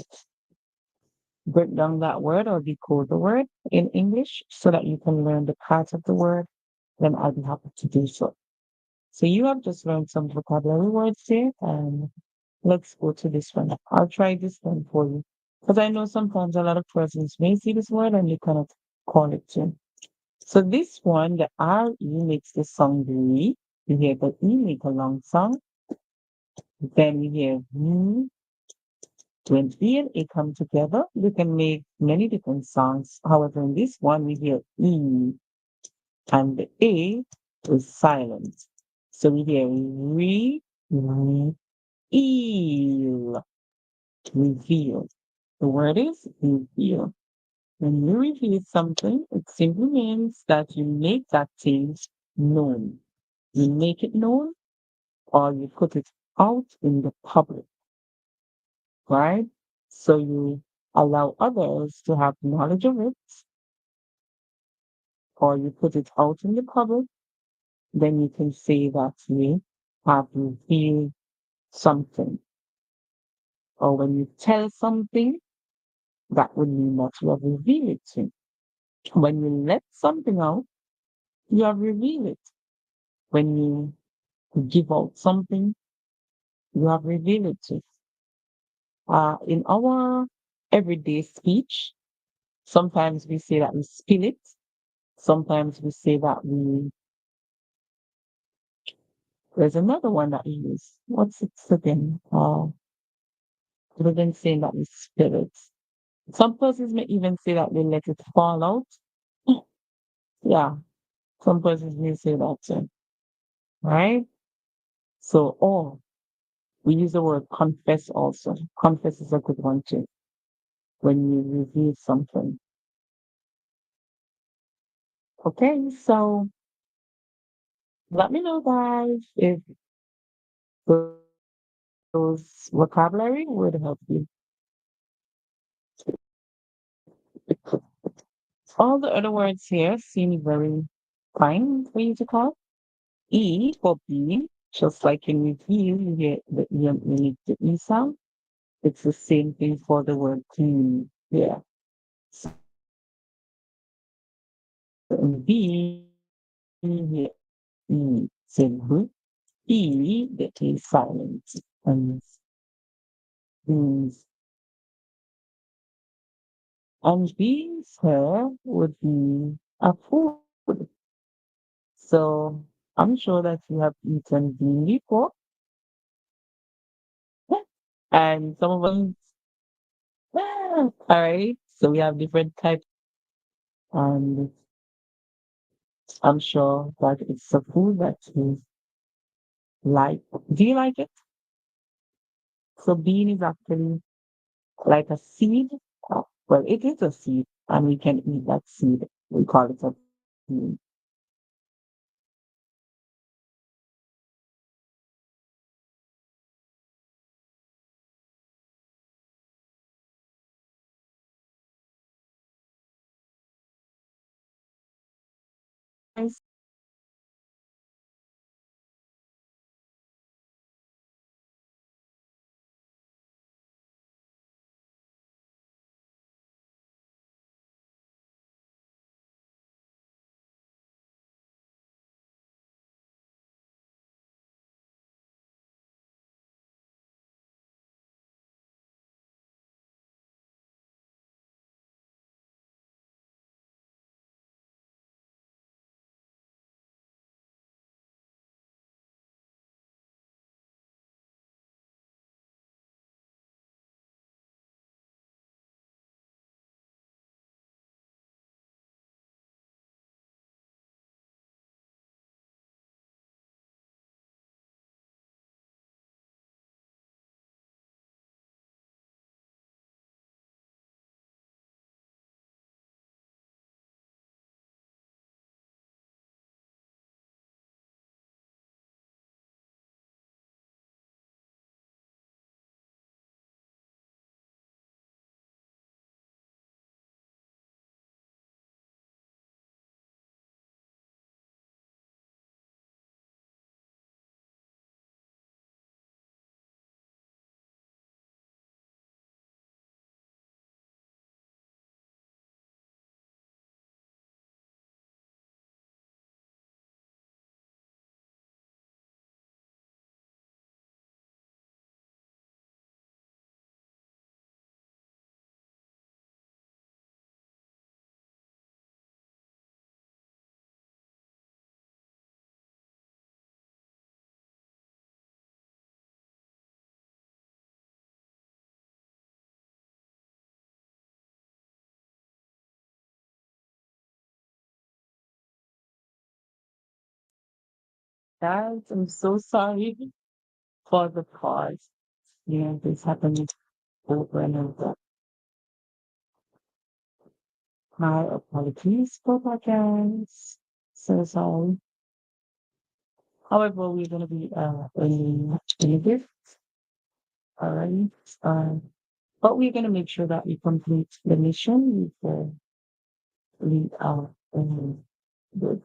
break down that word or decode the word in English so that you can learn the part of the word, then I'll be happy to do so. So you have just learned some vocabulary words here, and let's go to this one. I'll try this one for you, because I know sometimes a lot of persons may see this word and you cannot call it too. So this one, the RE makes the sound re. You hear the E make a long sound. Then we hear V. When E and A come together, you can make many different sounds. However, in this one, we hear E, and the A is silent. So we hear reveal, reveal. The word is reveal. When you reveal something, it simply means that you make that thing known. You make it known or you put it out in the public, right? So you allow others to have knowledge of it, or you put it out in the public, then you can say that you have revealed something. Or when you tell something, that would mean that you have revealed it to. When you let something out, you have revealed it. When you give out something, you have revealed it to. In our everyday speech, sometimes we say that we spill it. Sometimes we say that there's another one that we use. What's it again? Other than saying that we spill it. Some persons may even say that they let it fall out. Yeah, some persons may say that too, right? So, or we use the word confess also. Confess is a good one too, when you reveal something. Okay, so let me know, guys, if those vocabulary would help you. All the other words here seem very fine for you to call. E for B, just like in reveal, you get you need the E sound. It's the same thing for the word clean. Yeah. So in B, you hear E, simple. E, that is silent. And these, and these here would be a food. So I'm sure that you have eaten bean before. And some of us, all right. So we have different types, and I'm sure that it's a food that you like. Do you like it? So bean is actually like a seed. Well, it is a seed, and we can eat that seed. We call it a bean. Guys, I'm so sorry for the pause. Yeah, this happened over and over. My apologies for that, guys. So sorry. However, we're gonna be in this, alright. But we're gonna make sure that we complete the mission before we good.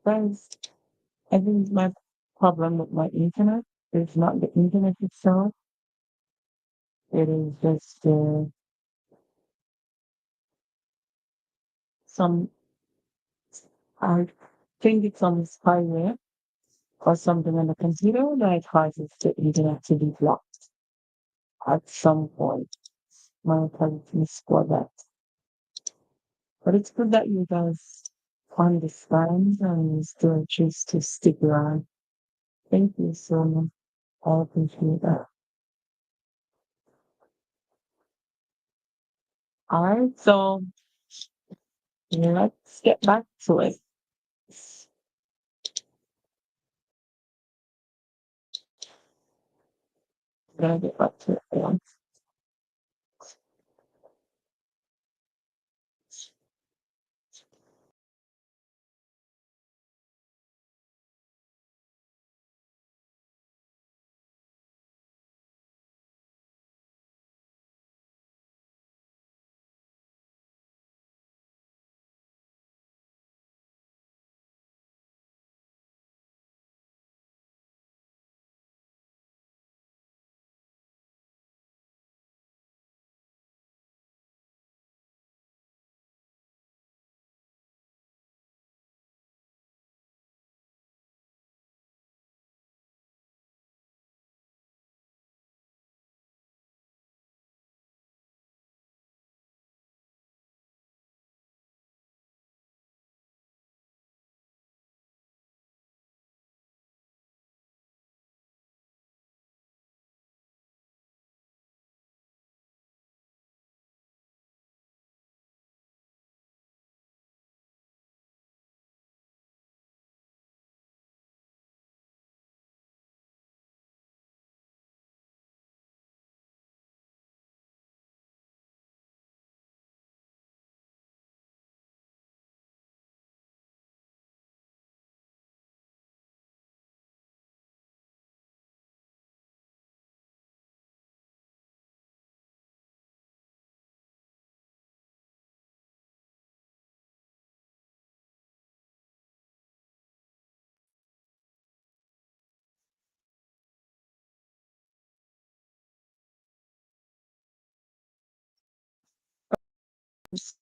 Guys, I think my problem with my internet is not the internet itself. It is just some, I think it's some spyware or something on the computer that causes the internet to be blocked at some point. My apologies for that. But it's good that you guys understand and still choose to stick around. Thank you so much. I appreciate that. All right, so let's get back to it. Gonna get back to it. Yeah.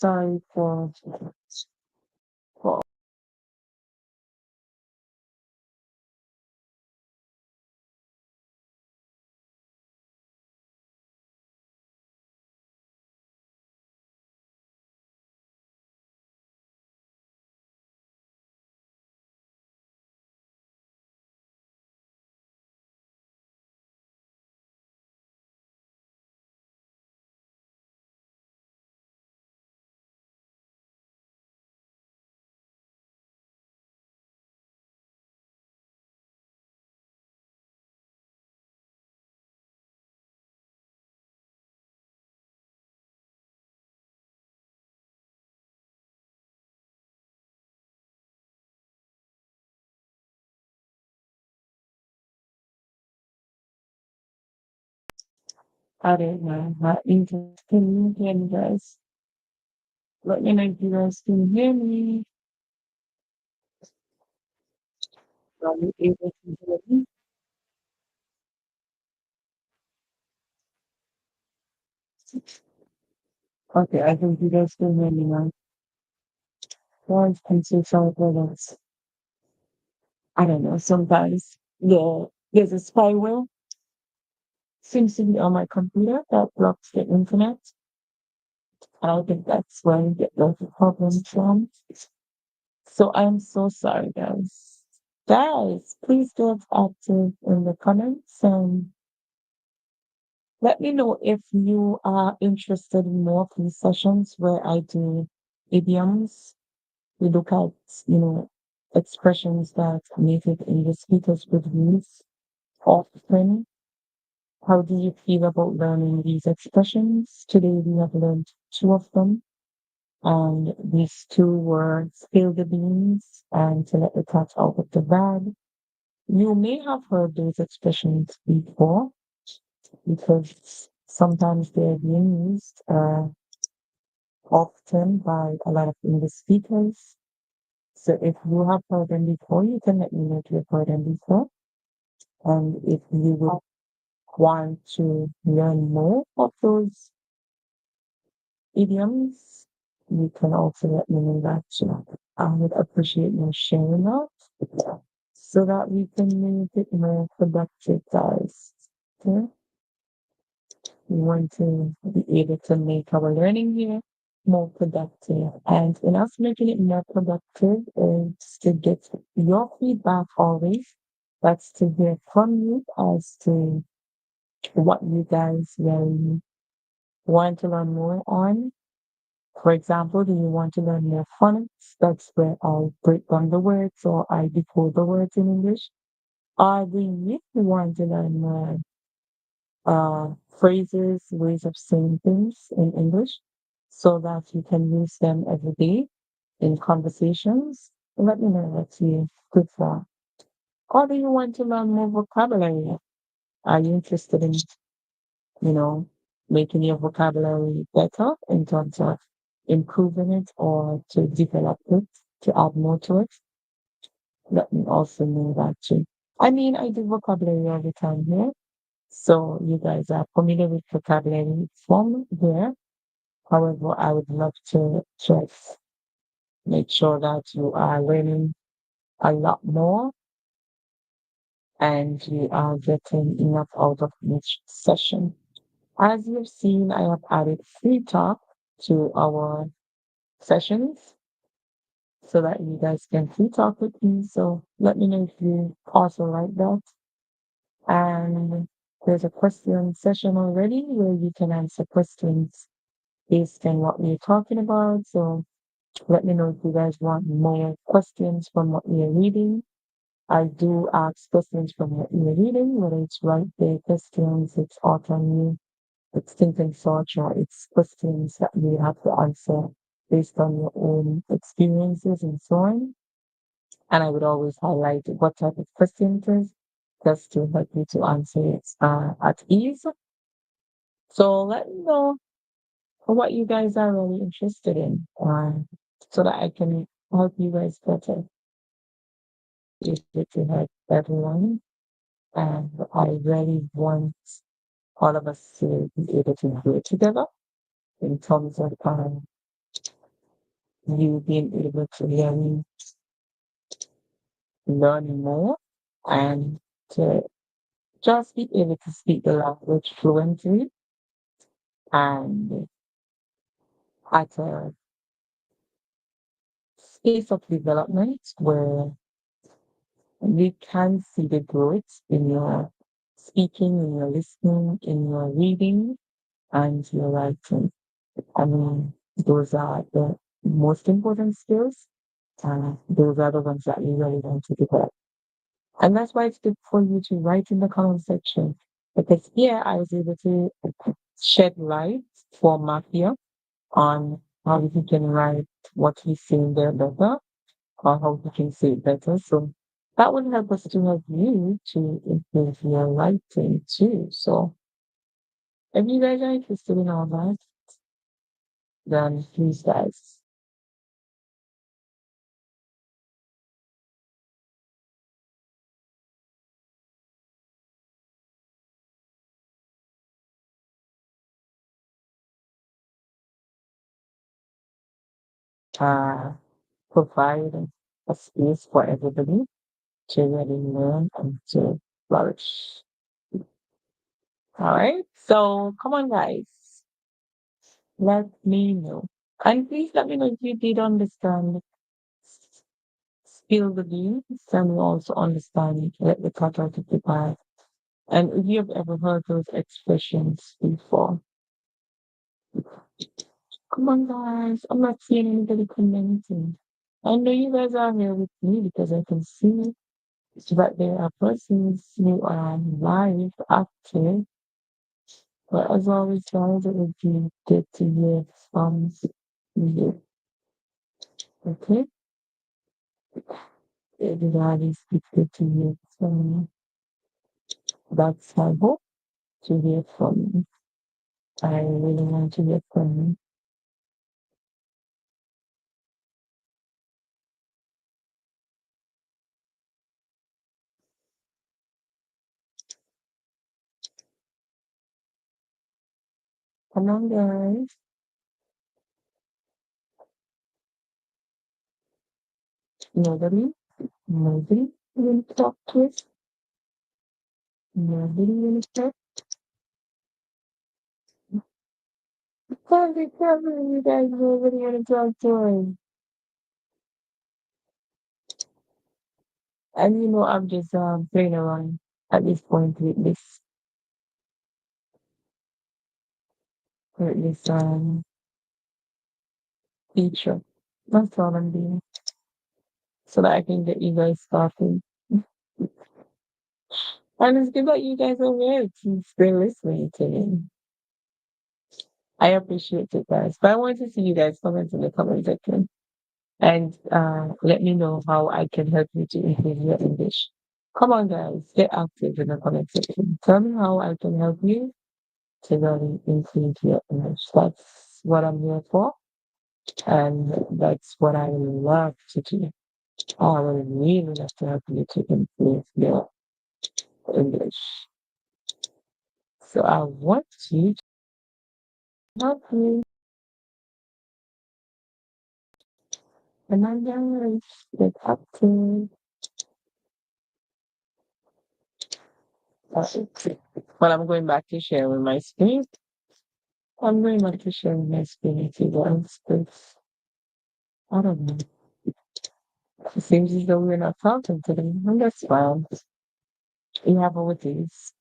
Sorry for I don't know how internet can you hear me guys? Let me know if you guys can hear me. Are you able to hear me? Okay, I think you guys can hear me now. Guys, I'm so sorry for that. I don't know, sometimes there's a spyware seems to be on my computer that blocks the internet. And I think that's where you get lots of problems from. So I'm so sorry, guys. Guys, please get active in the comments and let me know if you are interested in more of these sessions where I do idioms. We look at, you know, expressions that native English speakers would use often. How do you feel about learning these expressions? Today we have learned two of them. And these two were spill the beans and to let the cat out of the bag. You may have heard those expressions before because sometimes they're being used often by a lot of English speakers. So if you have heard them before, you can let me know if you've heard them before. And if you would want to learn more of those idioms, you can also let me know that too. I would appreciate you sharing that so that we can make it more productive, guys. Okay? We want to be able to make our learning here more productive. And in us making it more productive is to get your feedback always. That's to hear from you as to what you guys really want to learn more on. For example, do you want to learn more phonics? That's where I'll break down the words or I decode the words in English. Or do you want to learn more phrases, ways of saying things in English so that you can use them every day in conversations? Let me know what you prefer. Or do you want to learn more vocabulary? Are you interested in, you know, making your vocabulary better in terms of improving it or to develop it, to add more to it? Let me also know that too. I mean, I do vocabulary all the time here. So you guys are familiar with vocabulary from here. However, I would love to just make sure that you are learning a lot more and you are getting enough out of each session. As you've seen, I have added free talk to our sessions so that you guys can free talk with me. So let me know if you also like that. And there's a question session already where you can answer questions based on what we're talking about. So let me know if you guys want more questions from what we are reading. I do ask questions from what we are reading, whether it's right there questions, it's auto new, it's thinking search, or it's questions that you have to answer based on your own experiences and so on. And I would always highlight what type of question it is just to help you to answer it at ease. So let me know what you guys are really interested in so that I can help you guys better. If it to help everyone. And I really want all of us to be able to do it together in terms of you being able to learn more and to just be able to speak the language fluently and at a space of development where you can see the growth in your speaking, in your listening, in your reading, and your writing. I mean, those are the most important skills. Those are the ones that you really want to develop. And that's why it's good for you to write in the comment section. Because here I was able to shed light for Mafia on how he can write what he's saying there better or how he can say it better. So that would help us to help you to improve your writing too. So if you guys are interested in all that, then please guys uh, provide a space for everybody to really learn and to flourish. All right. So come on, guys. Let me know. And please let me know if you did understand spill the beans and we also understand let the cat out of the bag. And if you have ever heard those expressions before, come on, guys. I'm not seeing anybody commenting. I know you guys are here with me because I can see that there are persons who are live, active. But as always, guys, it would be good to hear from you. Okay? Everybody's good to hear from you. That's my hope to hear from you. I really want to hear from you. Come on, guys. Nobody will talk to us. Nobody will talk. Tell me, you guys, nobody want to talk to us. And I'm just playing around at this point with this feature. That's all I'm doing. So that I can get you guys started. And it's good that you guys are here to still listening to me. I appreciate it, guys. But I want to see you guys comment in the comment section and let me know how I can help you to improve your English. Come on, guys, get active in the comment section. Tell me how I can help you to really improve your English. That's what I'm here for, and that's what I love to do. I would really love to help you to improve your English. So I want you to help me. And I'm going to get active. Well, I'm going back to sharing my screen. I'm going back to sharing my screen if you want this. I don't know. It seems as though we're not talking today, and that's fine. We have our days.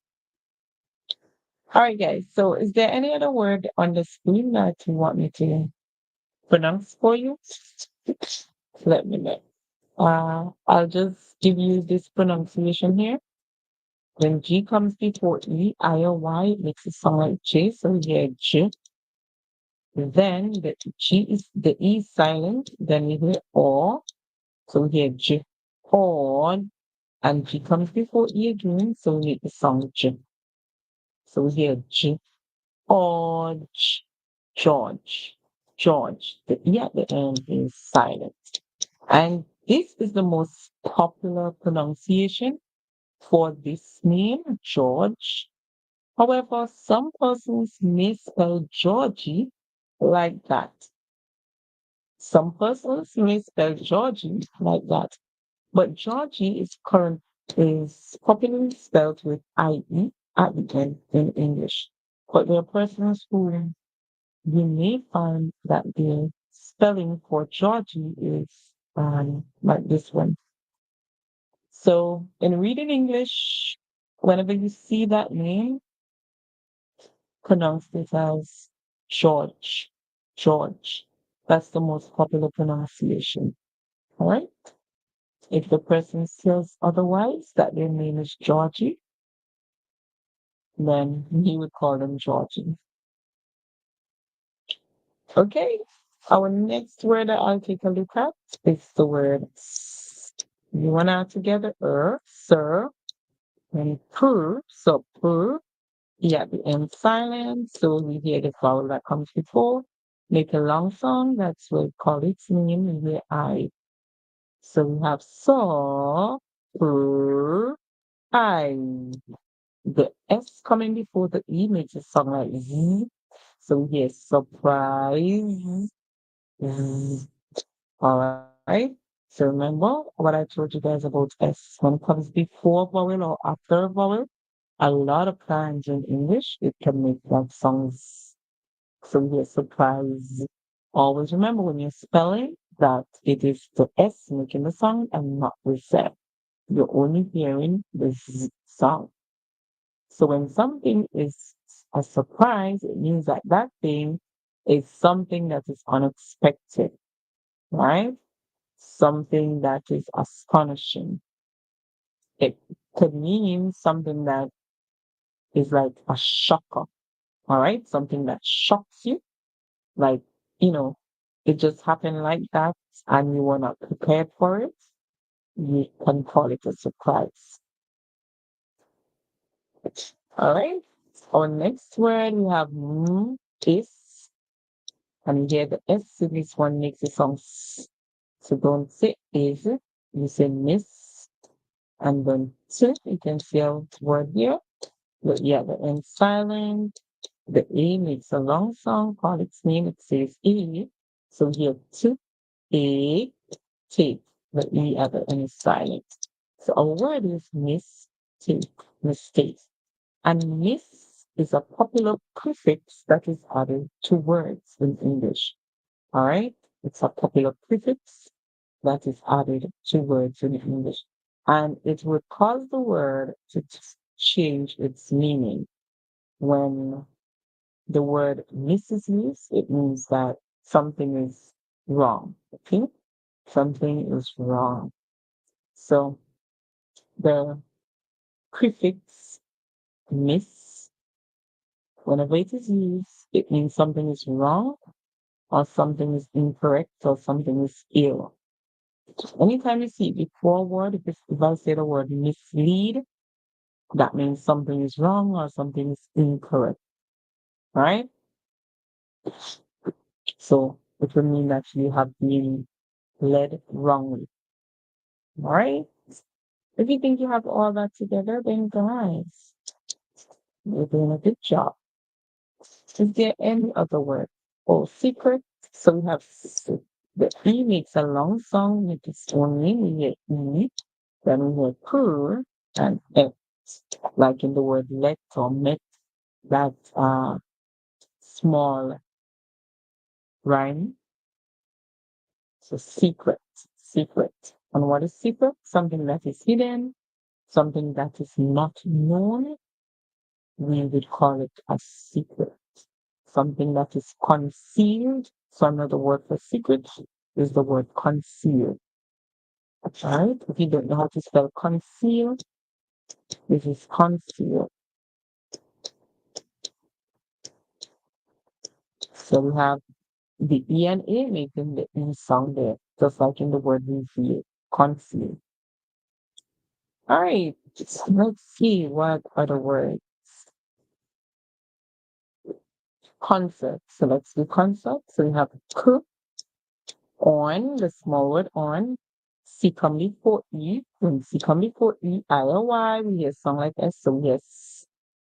All right, guys. So, is there any other word on the screen that you want me to pronounce for you? Let me know. I'll just give you this pronunciation here. When G comes before E, I or Y, it makes it sound like J. So here, J. Then the E is silent. Then we hear O. So here, J. On. And G comes before E again. So we make the sound J. So here, J. George. George. George. The E at the end is silent. And this is the most popular pronunciation for this name, George. However, some persons may spell Georgie like that. Some persons may spell Georgie like that. But Georgie is popularly spelled with IE at the end in English. But there are persons who you may find that their spelling for Georgie is like this one. So in reading English, whenever you see that name, pronounce it as George. George. That's the most popular pronunciation. All right. If the person says otherwise, that their name is Georgie, then you would call them Georgie. Okay. Our next word that I'll take a look at is the word you want to add together, sir, and pur. So pur, yeah, the end silent. So we hear the vowel that comes before. Make a long sound. That's what we call its name. We hear I. So we have saw, I. The S coming before the E makes it sound like Z. So we hear surprise. Z. All right. So remember what I told you guys about S. When it comes before vowel or after vowel, a lot of times in English, it can make like songs. So we hear surprise. Always remember when you're spelling, that it is the S making the sound and not the Z. You're only hearing the Z sound. So when something is a surprise, it means that that thing is something that is unexpected, right? Something that is astonishing. It could mean something that is like a shocker, all right? Something that shocks you, like, you know, it just happened like that and you were not prepared for it. You can call it a surprise. All right. Our next word we have is, and here the S in this one makes the sound S. So don't say is, you say miss, and then T, you can see our word here. But yeah, the N silent. The A makes a long sound, call its name, it says E. So here T, A, T. The E at the end is silent. So our word is mistake, mistake. And miss is a popular prefix that is added to words in English. All right? It's a popular prefix that is added to words in English. And it would cause the word to change its meaning. When the word miss is used, it means that something is wrong. Okay? Something is wrong. So the prefix miss, whenever it is used, it means something is wrong or something is incorrect or something is ill. Anytime you see it before a word, if I say the word mislead, that means something is wrong or something is incorrect, right? So it would mean that you have been led wrongly, all right? If you think you have all that together, then guys, you're doing a good job. Is there any other word? Oh, secret. So we have the E makes a long song with its own name. We hear E, then we hear purr and F, like in the word let or met, that small rhyme. So secret, secret. And what is secret? Something that is hidden, something that is not known. We would call it a secret. Something that is concealed. So another word for secret is the word concealed. Right? If you don't know how to spell concealed, this is concealed. So we have the E and A making the E sound there, just like in the word reveal, conceal. All right, let's see what other words. Concert. So let's do concert. So we have K on, the small word on. C come before E. When C come before E, I or Y, we hear song like S. So yes.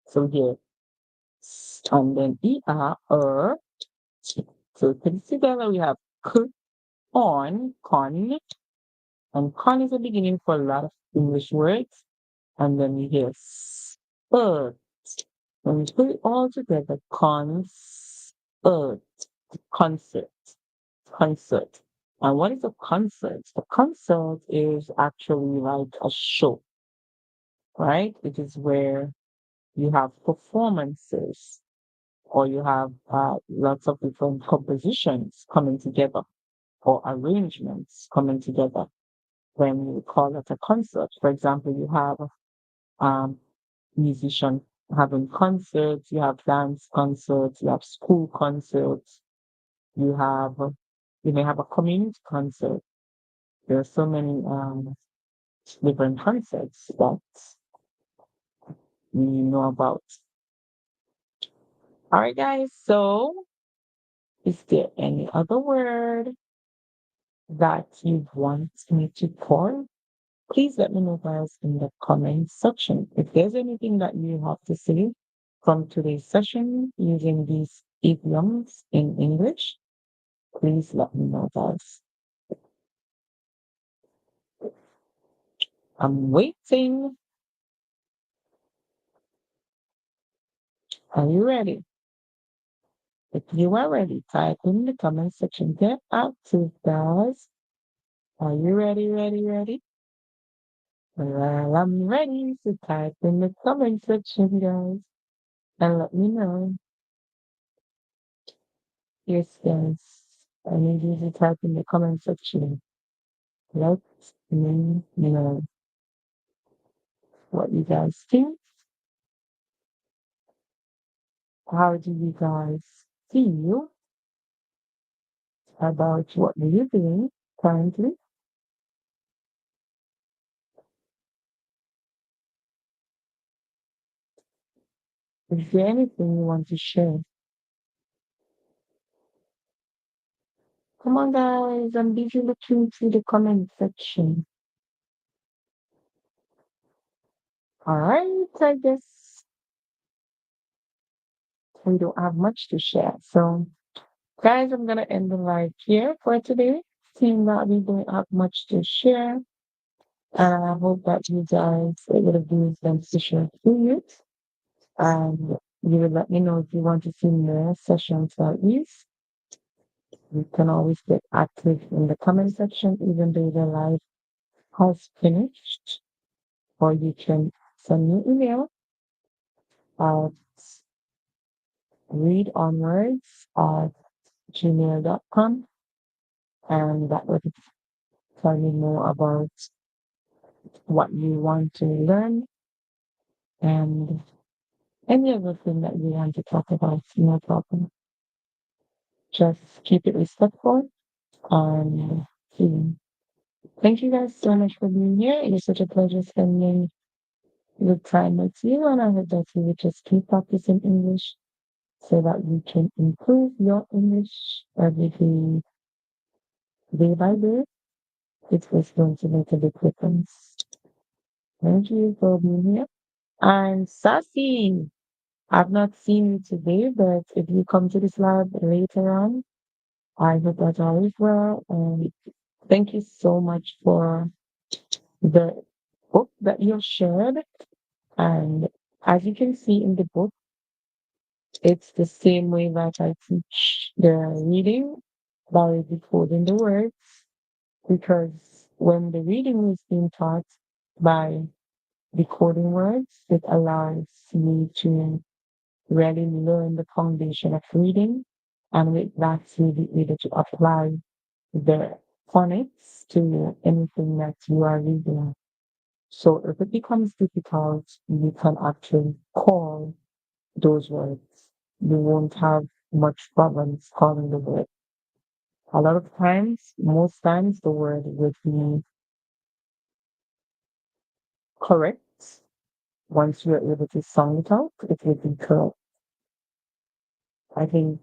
So here, and then ER. So put it together, we have K on, con, and con is the beginning for a lot of English words. And then we hear spurt. When we put it all together, concert, concert, concert. And what is a concert? A concert is actually like a show, right? It is where you have performances or you have lots of different compositions coming together or arrangements coming together when you call it a concert. For example, you have um, musicians having concerts, you have dance concerts, you have school concerts, you have you may have a community concert. There are so many different concerts that we know about. All right, guys. So, is there any other word that you want me to call? Please let me know, guys, in the comment section. If there's anything that you have to say from today's session using these idioms in English, please let me know, guys. I'm waiting. Are you ready? If you are ready, type in the comment section. Get active, guys. Are you ready, ready? Well, I'm ready. So type in the comment section, guys, and let me know. Yes, guys. I need you to type in the comment section. Let me know what you guys think. How do you guys feel about what you're doing currently? Is there anything you want to share? Come on, guys. I'm busy looking through the comment section. All right, I guess we don't have much to share. So, guys, I'm gonna end the live here for today. Seeing that we don't have much to share, and I hope that you guys are able to do beneficial to you. And you will let me know if you want to see more sessions like these. You can always get active in the comment section, even though the live has finished, or you can send me an email at readonwards@gmail.com, and that would tell me more about what you want to learn and any other thing that you want to talk about. No problem. Just keep it respectful and thank you guys so much for being here. It was such a pleasure spending the time with you, and I hope that you will just keep practicing English so that you can improve your English every day, day by day. It is going to make a big difference. Thank you for being here. And Sassy, I've not seen you today, but if you come to this lab later on, I hope that all is well. And thank you so much for the book that you shared. And as you can see in the book, it's the same way that I teach the reading by decoding the words, because when the reading is being taught by decoding words, it allows you to really learn the foundation of reading, and with that, you'll be able to apply the phonics to anything that you are reading. So if it becomes difficult, you can actually call those words. You won't have much problems calling the word. A lot of times, most times, the word would be correct. Once you're able to sound it out, it would be correct. I think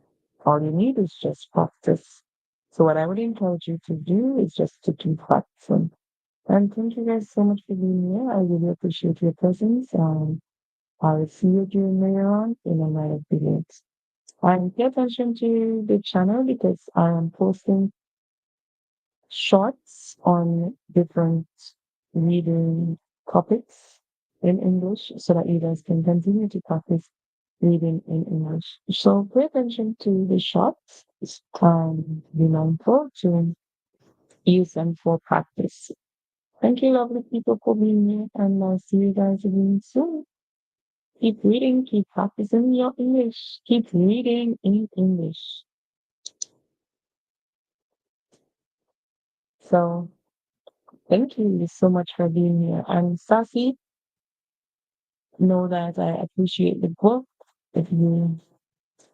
all you need is just practice. So what I would encourage you to do is just to keep practicing. And thank you guys so much for being here. I really appreciate your presence. I will see you again later on in another video. And pay attention to the channel because I am posting shorts on different reading topics in English so that you guys can continue to practice reading in English. So pay attention to the shorts and be mindful to use them for practice. Thank you, lovely people, for being here, and I'll see you guys again soon. Keep reading, keep practicing your English, keep reading in English. So, thank you so much for being here. And Sassy, know that I appreciate the book. If you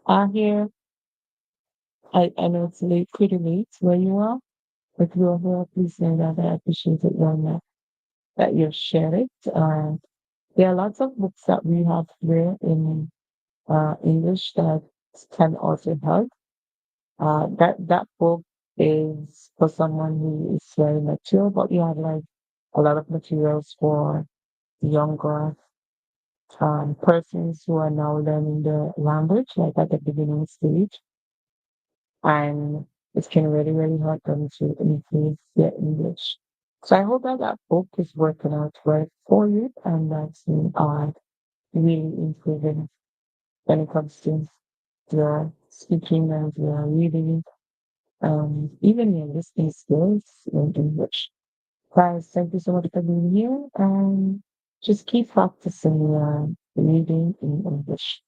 are here, I know it's late, pretty late where you are. If you're here, please know that I appreciate it very much that you share it. There are lots of books that we have here in English that can also help. That book is for someone who is very mature, but you have like a lot of materials for younger persons who are now learning the language, like at the beginning stage, and it can really, really help them to improve their English. So I hope that that book is working out well for you and that you are really improving when it comes to your speaking and your reading, even your listening skills in English. Guys, thank you so much for being here. Just keep practicing reading in English.